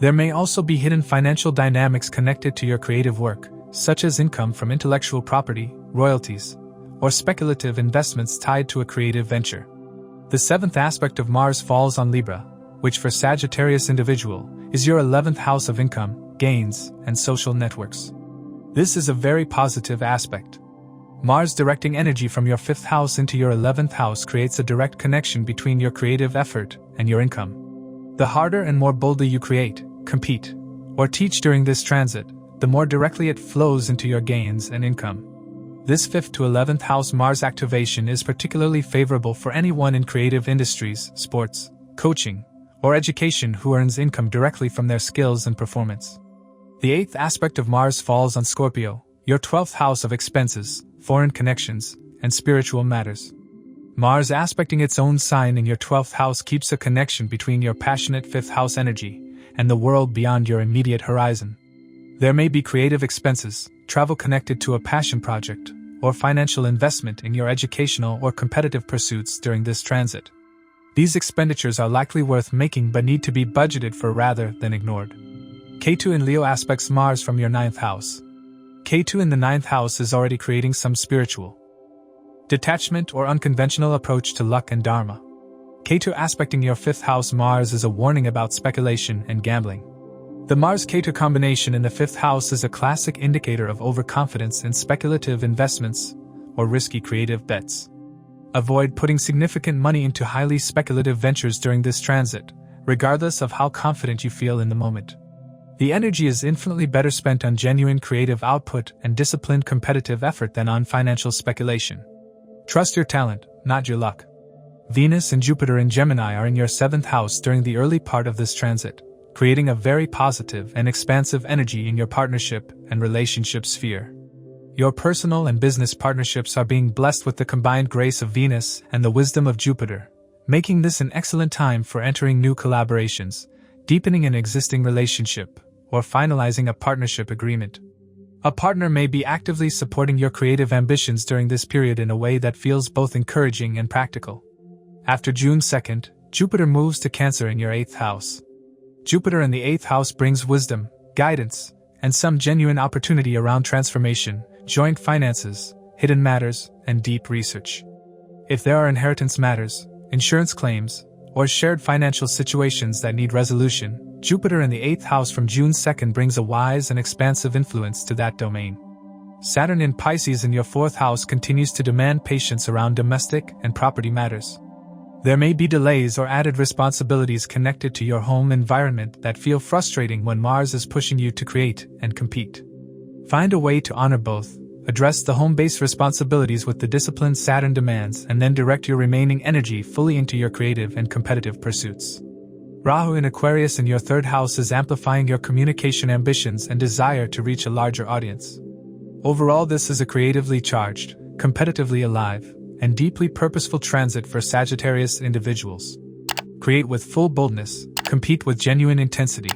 There may also be hidden financial dynamics connected to your creative work, such as income from intellectual property, royalties, or speculative investments tied to a creative venture. The 7th aspect of Mars falls on Libra, which for Sagittarius individual is your 11th house of income, gains, and social networks. This is a very positive aspect. Mars directing energy from your 5th house into your 11th house creates a direct connection between your creative effort and your income. The harder and more boldly you create, compete, or teach during this transit, the more directly it flows into your gains and income. This 5th to 11th house Mars activation is particularly favorable for anyone in creative industries, sports, coaching, or education who earns income directly from their skills and performance. The 8th aspect of Mars falls on Scorpio, your 12th house of expenses, foreign connections, and spiritual matters. Mars aspecting its own sign in your 12th house keeps a connection between your passionate 5th house energy and the world beyond your immediate horizon. There may be creative expenses, travel connected to a passion project, or financial investment in your educational or competitive pursuits during this transit. These expenditures are likely worth making but need to be budgeted for rather than ignored. Ketu in Leo aspects Mars from your 9th house. Ketu in the 9th house is already creating some spiritual detachment or unconventional approach to luck and dharma. Ketu aspecting your 5th house Mars is a warning about speculation and gambling. The Mars-Ketu combination in the 5th house is a classic indicator of overconfidence in speculative investments or risky creative bets. Avoid putting significant money into highly speculative ventures during this transit, regardless of how confident you feel in the moment. The energy is infinitely better spent on genuine creative output and disciplined competitive effort than on financial speculation. Trust your talent, not your luck. Venus and Jupiter in Gemini are in your 7th house during the early part of this transit, creating a very positive and expansive energy in your partnership and relationship sphere. Your personal and business partnerships are being blessed with the combined grace of Venus and the wisdom of Jupiter, making this an excellent time for entering new collaborations, deepening an existing relationship, or finalizing a partnership agreement. A partner may be actively supporting your creative ambitions during this period in a way that feels both encouraging and practical. After June 2nd, Jupiter moves to Cancer in your 8th house. Jupiter in the 8th house brings wisdom, guidance, and some genuine opportunity around transformation, joint finances, hidden matters, and deep research. If there are inheritance matters, insurance claims, or shared financial situations that need resolution, Jupiter in the 8th house from June 2nd brings a wise and expansive influence to that domain. Saturn in Pisces in your 4th house continues to demand patience around domestic and property matters. There may be delays or added responsibilities connected to your home environment that feel frustrating when Mars is pushing you to create and compete. Find a way to honor both, address the home-based responsibilities with the discipline Saturn demands, and then direct your remaining energy fully into your creative and competitive pursuits. Rahu in Aquarius in your 3rd house is amplifying your communication ambitions and desire to reach a larger audience. Overall, this is a creatively charged, competitively alive, and deeply purposeful transit for Sagittarius individuals. Create with full boldness, compete with genuine intensity,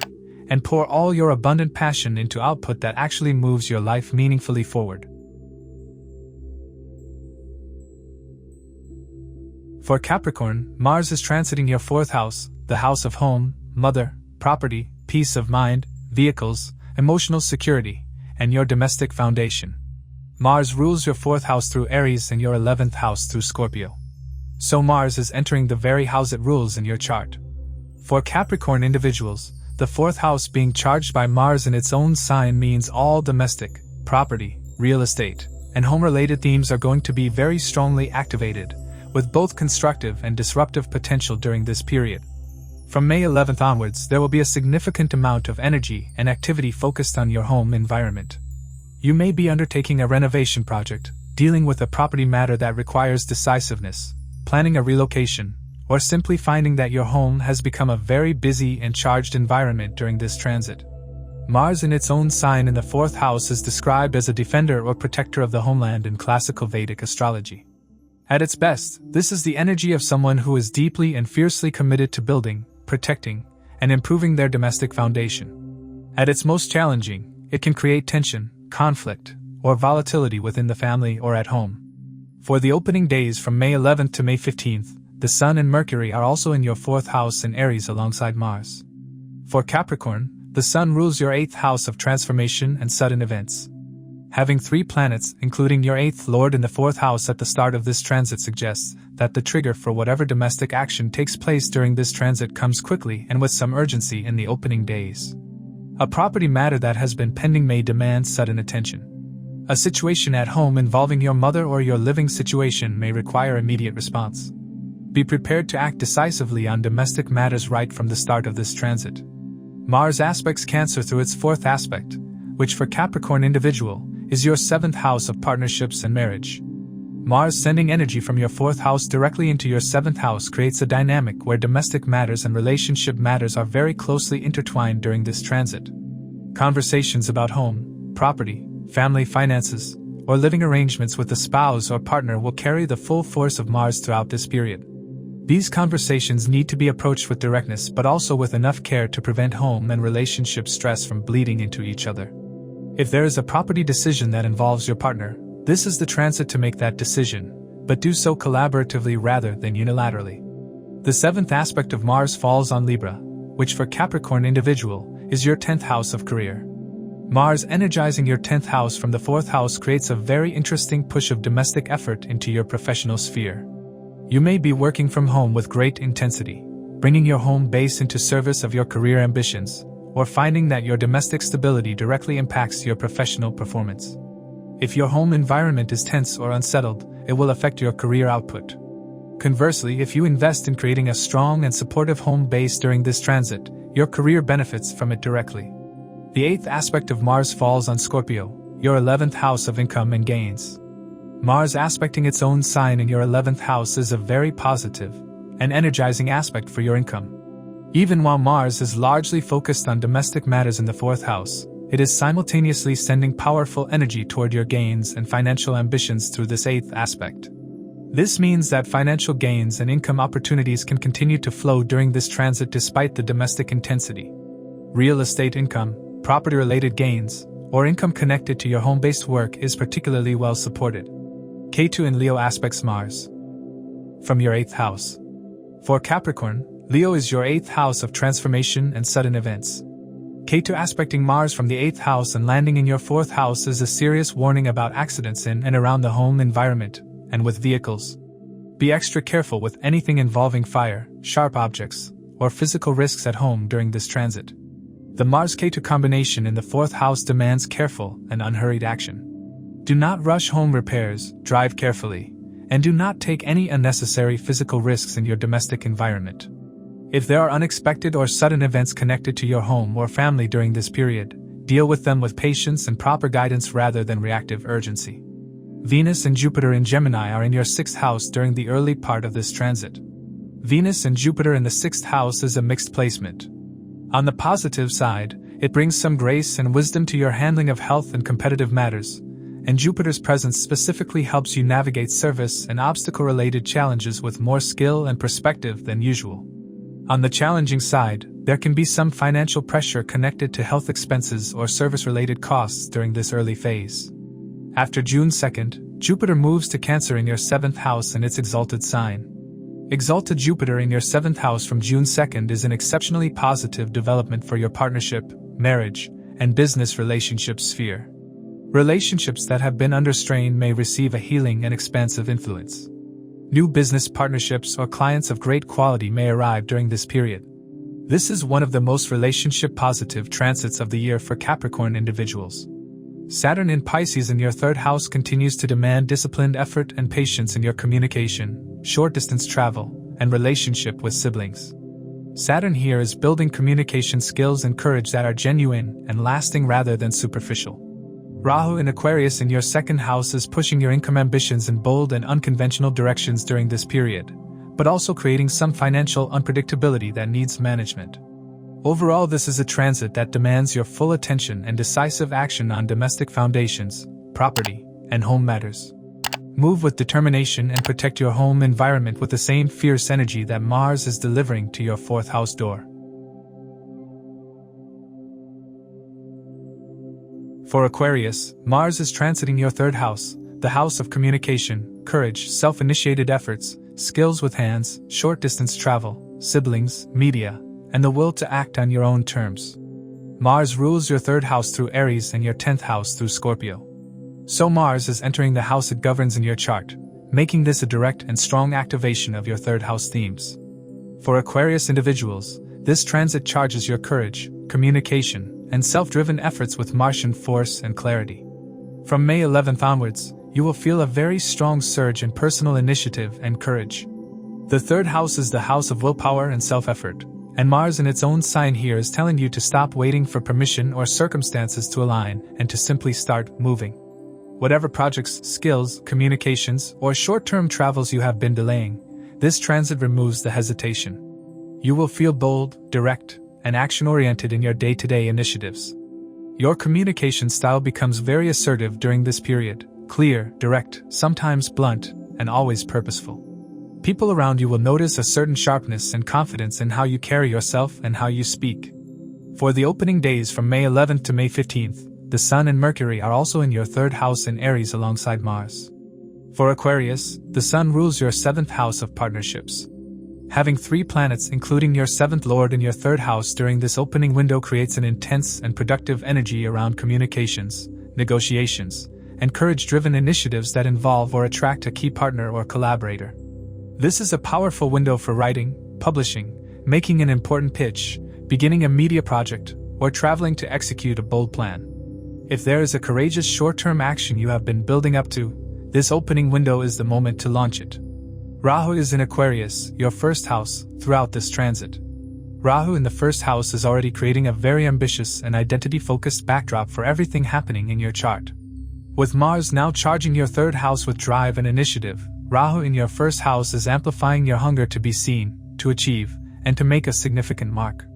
and pour all your abundant passion into output that actually moves your life meaningfully forward. For Capricorn, Mars is transiting your 4th house, the house of home, mother, property, peace of mind, vehicles, emotional security, and your domestic foundation. Mars rules your 4th house through Aries and your 11th house through Scorpio. So Mars is entering the very house it rules in your chart. For Capricorn individuals, the 4th house being charged by Mars in its own sign means all domestic, property, real estate, and home-related themes are going to be very strongly activated, with both constructive and disruptive potential during this period. From May 11th onwards, there will be a significant amount of energy and activity focused on your home environment. You may be undertaking a renovation project, dealing with a property matter that requires decisiveness, planning a relocation, or simply finding that your home has become a very busy and charged environment during this transit. Mars in its own sign in the 4th house is described as a defender or protector of the homeland in classical Vedic astrology. At its best, this is the energy of someone who is deeply and fiercely committed to building, protecting, and improving their domestic foundation. At its most challenging, it can create tension, conflict, or volatility within the family or at home. For the opening days from May 11th to May 15th, the Sun and Mercury are also in your 4th house in Aries alongside Mars. For Capricorn, the Sun rules your 8th house of transformation and sudden events. Having 3 planets, including your 8th lord in the 4th house at the start of this transit suggests that the trigger for whatever domestic action takes place during this transit comes quickly and with some urgency in the opening days. A property matter that has been pending may demand sudden attention. A situation at home involving your mother or your living situation may require immediate response. Be prepared to act decisively on domestic matters right from the start of this transit. Mars aspects Cancer through its 4th aspect, which for Capricorn individual, is your 7th house of partnerships and marriage. Mars sending energy from your 4th house directly into your 7th house creates a dynamic where domestic matters and relationship matters are very closely intertwined during this transit. Conversations about home, property, family finances, or living arrangements with a spouse or partner will carry the full force of Mars throughout this period. These conversations need to be approached with directness but also with enough care to prevent home and relationship stress from bleeding into each other. If there is a property decision that involves your partner, this is the transit to make that decision, but do so collaboratively rather than unilaterally. The 7th aspect of Mars falls on Libra, which for Capricorn individual, is your 10th house of career. Mars energizing your 10th house from the 4th house creates a very interesting push of domestic effort into your professional sphere. You may be working from home with great intensity, bringing your home base into service of your career ambitions, or finding that your domestic stability directly impacts your professional performance. If your home environment is tense or unsettled, it will affect your career output. Conversely, if you invest in creating a strong and supportive home base during this transit, your career benefits from it directly. The 8th aspect of Mars falls on Scorpio, your 11th house of income and gains. Mars aspecting its own sign in your 11th house is a very positive and energizing aspect for your income. Even while Mars is largely focused on domestic matters in the 4th house, it is simultaneously sending powerful energy toward your gains and financial ambitions through this 8th aspect. This means that financial gains and income opportunities can continue to flow during this transit despite the domestic intensity. Real estate income, property-related gains, or income connected to your home-based work is particularly well supported. Ketu in Leo aspects Mars from your 8th house. For Capricorn, Leo is your 8th house of transformation and sudden events. Ketu aspecting Mars from the 8th house and landing in your 4th house is a serious warning about accidents in and around the home environment, and with vehicles. Be extra careful with anything involving fire, sharp objects, or physical risks at home during this transit. The Mars-Ketu combination in the 4th house demands careful and unhurried action. Do not rush home repairs, drive carefully, and do not take any unnecessary physical risks in your domestic environment. If there are unexpected or sudden events connected to your home or family during this period, deal with them with patience and proper guidance rather than reactive urgency. Venus and Jupiter in Gemini are in your 6th house during the early part of this transit. Venus and Jupiter in the 6th house is a mixed placement. On the positive side, it brings some grace and wisdom to your handling of health and competitive matters, and Jupiter's presence specifically helps you navigate service and obstacle-related challenges with more skill and perspective than usual. On the challenging side, there can be some financial pressure connected to health expenses or service-related costs during this early phase. After June 2nd, Jupiter moves to Cancer in your 7th house and its exalted sign. Exalted Jupiter in your 7th house from June 2nd is an exceptionally positive development for your partnership, marriage, and business relationship sphere. Relationships that have been under strain may receive a healing and expansive influence. New business partnerships or clients of great quality may arrive during this period. This is one of the most relationship-positive transits of the year for Capricorn individuals. Saturn in Pisces in your 3rd house continues to demand disciplined effort and patience in your communication, short-distance travel, and relationship with siblings. Saturn here is building communication skills and courage that are genuine and lasting rather than superficial. Rahu in Aquarius in your 2nd house is pushing your income ambitions in bold and unconventional directions during this period, but also creating some financial unpredictability that needs management. Overall, this is a transit that demands your full attention and decisive action on domestic foundations, property, and home matters. Move with determination and protect your home environment with the same fierce energy that Mars is delivering to your 4th house door. For Aquarius, Mars is transiting your 3rd house, the house of communication, courage, self-initiated efforts, skills with hands, short-distance travel, siblings, media, and the will to act on your own terms. Mars rules your 3rd house through Aries and your 10th house through Scorpio. So Mars is entering the house it governs in your chart, making this a direct and strong activation of your 3rd house themes. For Aquarius individuals, this transit charges your courage, communication, and self-driven efforts with Martian force and clarity. From May 11th onwards, you will feel a very strong surge in personal initiative and courage. The 3rd house is the house of willpower and self-effort, and Mars in its own sign here is telling you to stop waiting for permission or circumstances to align and to simply start moving. Whatever projects, skills, communications, or short-term travels you have been delaying, this transit removes the hesitation. You will feel bold, direct, and action-oriented in your day-to-day initiatives. Your communication style becomes very assertive during this period, clear, direct, sometimes blunt, and always purposeful. People around you will notice a certain sharpness and confidence in how you carry yourself and how you speak. For the opening days from May 11th to May 15th, the Sun and Mercury are also in your 3rd house in Aries alongside Mars. For Aquarius, the Sun rules your 7th house of partnerships. Having 3 planets including your 7th Lord in your 3rd house during this opening window creates an intense and productive energy around communications, negotiations, and courage-driven initiatives that involve or attract a key partner or collaborator. This is a powerful window for writing, publishing, making an important pitch, beginning a media project, or traveling to execute a bold plan. If there is a courageous short-term action you have been building up to, this opening window is the moment to launch it. Rahu is in Aquarius, your 1st house, throughout this transit. Rahu in the 1st house is already creating a very ambitious and identity-focused backdrop for everything happening in your chart. With Mars now charging your 3rd house with drive and initiative, Rahu in your 1st house is amplifying your hunger to be seen, to achieve, and to make a significant mark.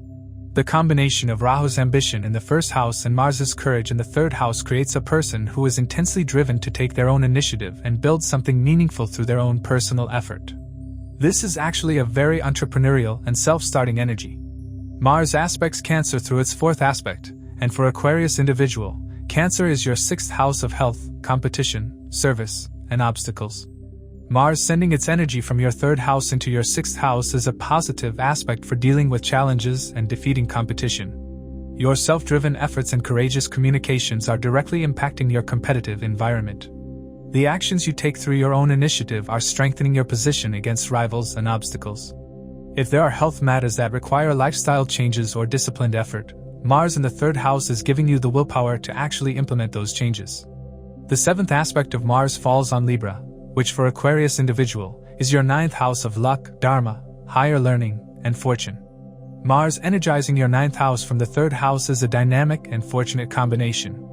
The combination of Rahu's ambition in the 1st house and Mars's courage in the 3rd house creates a person who is intensely driven to take their own initiative and build something meaningful through their own personal effort. This is actually a very entrepreneurial and self-starting energy. Mars aspects Cancer through its 4th aspect, and for Aquarius individual, Cancer is your 6th house of health, competition, service, and obstacles. Mars sending its energy from your 3rd house into your 6th house is a positive aspect for dealing with challenges and defeating competition. Your self-driven efforts and courageous communications are directly impacting your competitive environment. The actions you take through your own initiative are strengthening your position against rivals and obstacles. If there are health matters that require lifestyle changes or disciplined effort, Mars in the 3rd house is giving you the willpower to actually implement those changes. The 7th aspect of Mars falls on Libra, which for Aquarius individual, is your 9th house of luck, dharma, higher learning, and fortune. Mars energizing your 9th house from the 3rd house is a dynamic and fortunate combination.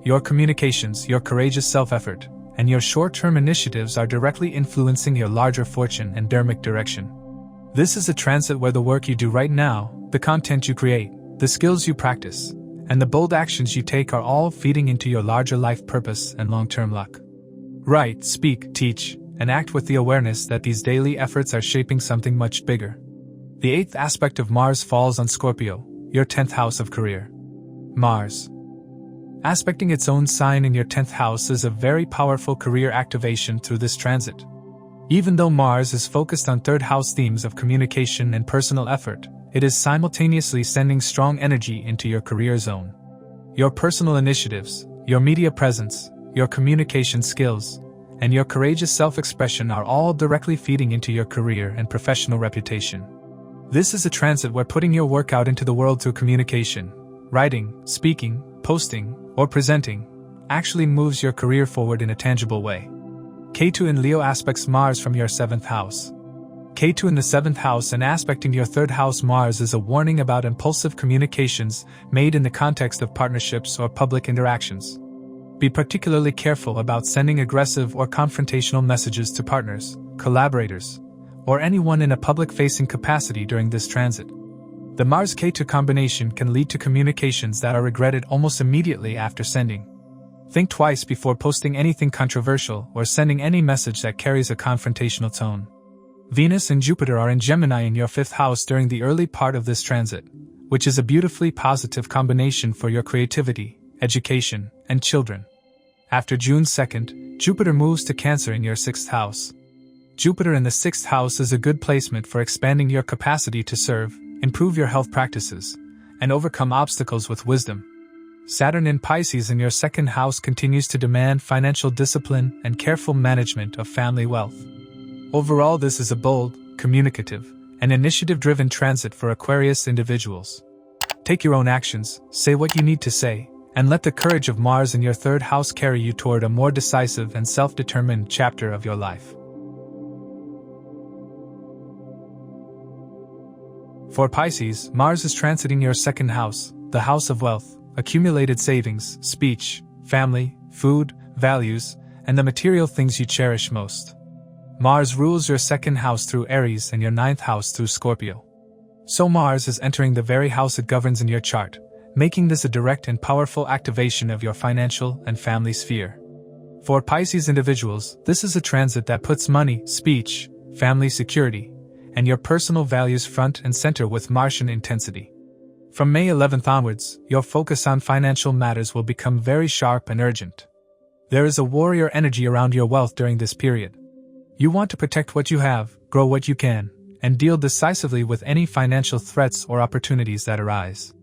Your communications, your courageous self-effort, and your short-term initiatives are directly influencing your larger fortune and dharmic direction. This is a transit where the work you do right now, the content you create, the skills you practice, and the bold actions you take are all feeding into your larger life purpose and long-term luck. Write, speak, teach, and act with the awareness that these daily efforts are shaping something much bigger. The 8th aspect of Mars falls on Scorpio, your 10th house of career. Mars aspecting its own sign in your 10th house is a very powerful career activation through this transit. Even though Mars is focused on 3rd house themes of communication and personal effort, it is simultaneously sending strong energy into your career zone. Your personal initiatives, your media presence, your communication skills, and your courageous self-expression are all directly feeding into your career and professional reputation. This is a transit where putting your work out into the world through communication, writing, speaking, posting, or presenting, actually moves your career forward in a tangible way. Ketu in Leo aspects Mars from your 7th house. Ketu in the 7th house and aspecting your 3rd house Mars is a warning about impulsive communications made in the context of partnerships or public interactions. Be particularly careful about sending aggressive or confrontational messages to partners, collaborators, or anyone in a public-facing capacity during this transit. The Mars-Ketu combination can lead to communications that are regretted almost immediately after sending. Think twice before posting anything controversial or sending any message that carries a confrontational tone. Venus and Jupiter are in Gemini in your 5th house during the early part of this transit, which is a beautifully positive combination for your creativity, education, and children. After June 2nd, Jupiter moves to Cancer in your 6th house. Jupiter in the 6th house is a good placement for expanding your capacity to serve, improve your health practices, and overcome obstacles with wisdom. Saturn in Pisces in your 2nd house continues to demand financial discipline and careful management of family wealth. Overall, this is a bold, communicative, and initiative-driven transit for Aquarius individuals. Take your own actions, say what you need to say, and let the courage of Mars in your 3rd house carry you toward a more decisive and self-determined chapter of your life. For Pisces, Mars is transiting your 2nd house, the house of wealth, accumulated savings, speech, family, food, values, and the material things you cherish most. Mars rules your 2nd house through Aries and your 9th house through Scorpio. So Mars is entering the very house it governs in your chart, making this a direct and powerful activation of your financial and family sphere. For Pisces individuals, this is a transit that puts money, speech, family security, and your personal values front and center with Martian intensity. From May 11th onwards, your focus on financial matters will become very sharp and urgent. There is a warrior energy around your wealth during this period. You want to protect what you have, grow what you can, and deal decisively with any financial threats or opportunities that arise.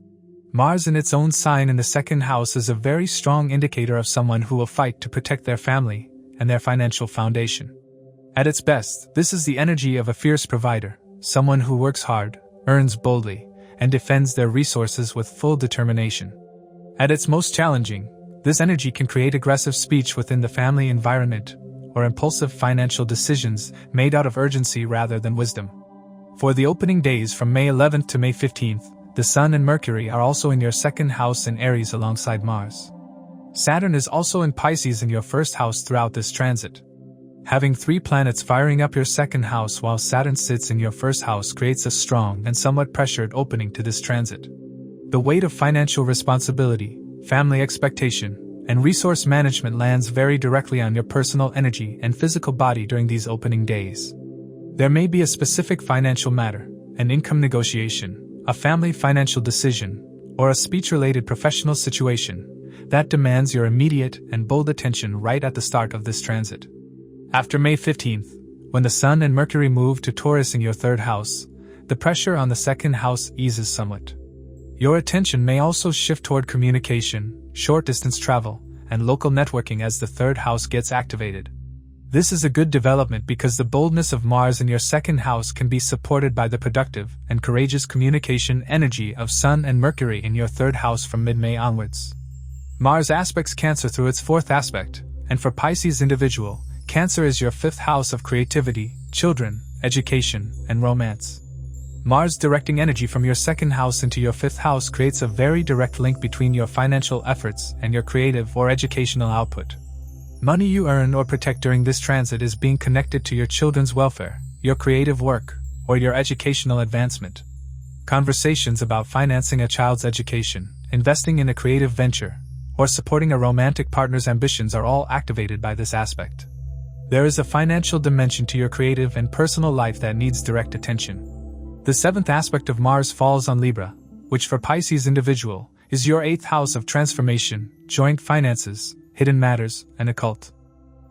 Mars in its own sign in the 2nd house is a very strong indicator of someone who will fight to protect their family and their financial foundation. At its best, this is the energy of a fierce provider, someone who works hard, earns boldly, and defends their resources with full determination. At its most challenging, this energy can create aggressive speech within the family environment, or impulsive financial decisions made out of urgency rather than wisdom. For the opening days from May 11th to May 15th, the Sun and Mercury are also in your 2nd house in Aries alongside Mars. Saturn is also in Pisces in your 1st house throughout this transit. Having 3 planets firing up your 2nd house while Saturn sits in your 1st house creates a strong and somewhat pressured opening to this transit. The weight of financial responsibility, family expectation, and resource management lands very directly on your personal energy and physical body during these opening days. There may be a specific financial matter, an income negotiation, a family financial decision, or a speech-related professional situation that demands your immediate and bold attention right at the start of this transit. After May 15th, when the Sun and Mercury move to Taurus in your 3rd house, the pressure on the 2nd house eases somewhat. Your attention may also shift toward communication, short-distance travel, and local networking as the 3rd house gets activated. This is a good development because the boldness of Mars in your 2nd house can be supported by the productive and courageous communication energy of Sun and Mercury in your 3rd house from mid-May onwards. Mars aspects Cancer through its 4th aspect, and for Pisces individual, Cancer is your 5th house of creativity, children, education, and romance. Mars directing energy from your 2nd house into your 5th house creates a very direct link between your financial efforts and your creative or educational output. Money you earn or protect during this transit is being connected to your children's welfare, your creative work, or your educational advancement. Conversations about financing a child's education, investing in a creative venture, or supporting a romantic partner's ambitions are all activated by this aspect. There is a financial dimension to your creative and personal life that needs direct attention. The 7th aspect of Mars falls on Libra, which for Pisces individual is your 8th house of transformation, joint finances, hidden matters, and occult.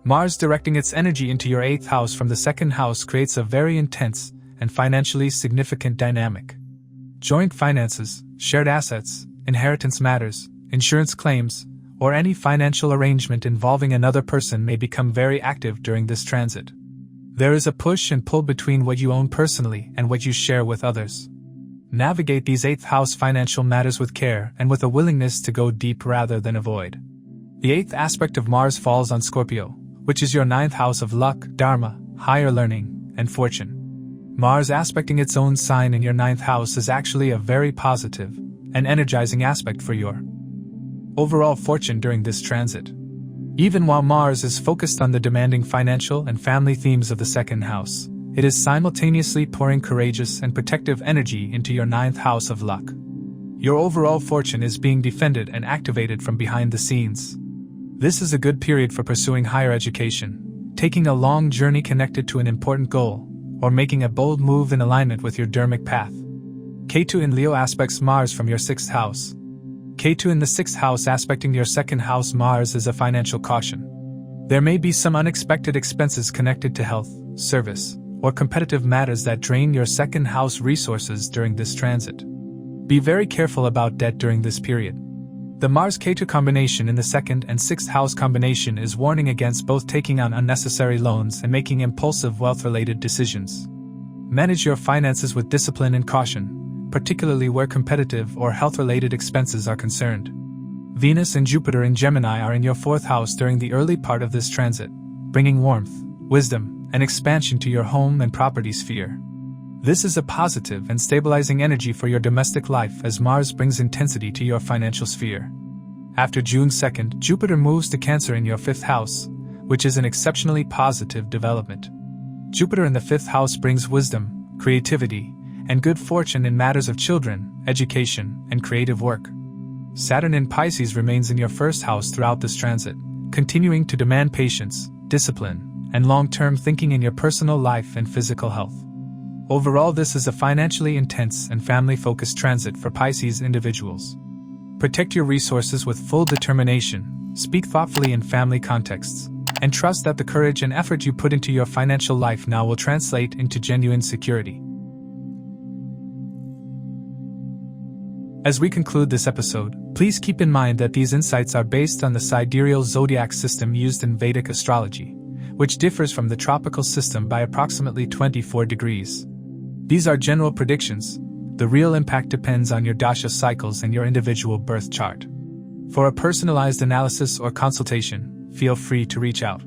Mars directing its energy into your 8th house from the 2nd house creates a very intense and financially significant dynamic. Joint finances, shared assets, inheritance matters, insurance claims, or any financial arrangement involving another person may become very active during this transit. There is a push and pull between what you own personally and what you share with others. Navigate these 8th house financial matters with care and with a willingness to go deep rather than avoid. The 8th aspect of Mars falls on Scorpio, which is your 9th house of luck, dharma, higher learning, and fortune. Mars aspecting its own sign in your 9th house is actually a very positive and energizing aspect for your overall fortune during this transit. Even while Mars is focused on the demanding financial and family themes of the 2nd house, it is simultaneously pouring courageous and protective energy into your 9th house of luck. Your overall fortune is being defended and activated from behind the scenes. This is a good period for pursuing higher education, taking a long journey connected to an important goal, or making a bold move in alignment with your dharmic path. Ketu in Leo aspects Mars from your 6th house. Ketu in the 6th house aspecting your 2nd house Mars is a financial caution. There may be some unexpected expenses connected to health, service, or competitive matters that drain your 2nd house resources during this transit. Be very careful about debt during this period. The Mars-Ketu combination in the 2nd and 6th house combination is warning against both taking on unnecessary loans and making impulsive wealth-related decisions. Manage your finances with discipline and caution, particularly where competitive or health-related expenses are concerned. Venus and Jupiter in Gemini are in your 4th house during the early part of this transit, bringing warmth, wisdom, and expansion to your home and property sphere. This is a positive and stabilizing energy for your domestic life as Mars brings intensity to your financial sphere. After June 2nd, Jupiter moves to Cancer in your 5th house, which is an exceptionally positive development. Jupiter in the 5th house brings wisdom, creativity, and good fortune in matters of children, education, and creative work. Saturn in Pisces remains in your 1st house throughout this transit, continuing to demand patience, discipline, and long-term thinking in your personal life and physical health. Overall, this is a financially intense and family-focused transit for Pisces individuals. Protect your resources with full determination, speak thoughtfully in family contexts, and trust that the courage and effort you put into your financial life now will translate into genuine security. As we conclude this episode, please keep in mind that these insights are based on the sidereal zodiac system used in Vedic astrology, which differs from the tropical system by approximately 24 degrees. These are general predictions. The real impact depends on your dasha cycles and your individual birth chart. For a personalized analysis or consultation, feel free to reach out.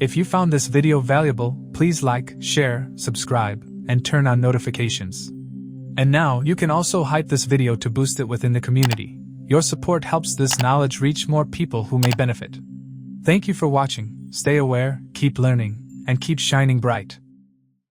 If you found this video valuable, please like, share, subscribe, and turn on notifications. And now, you can also hype this video to boost it within the community. Your support helps this knowledge reach more people who may benefit. Thank you for watching. Stay aware, keep learning, and keep shining bright.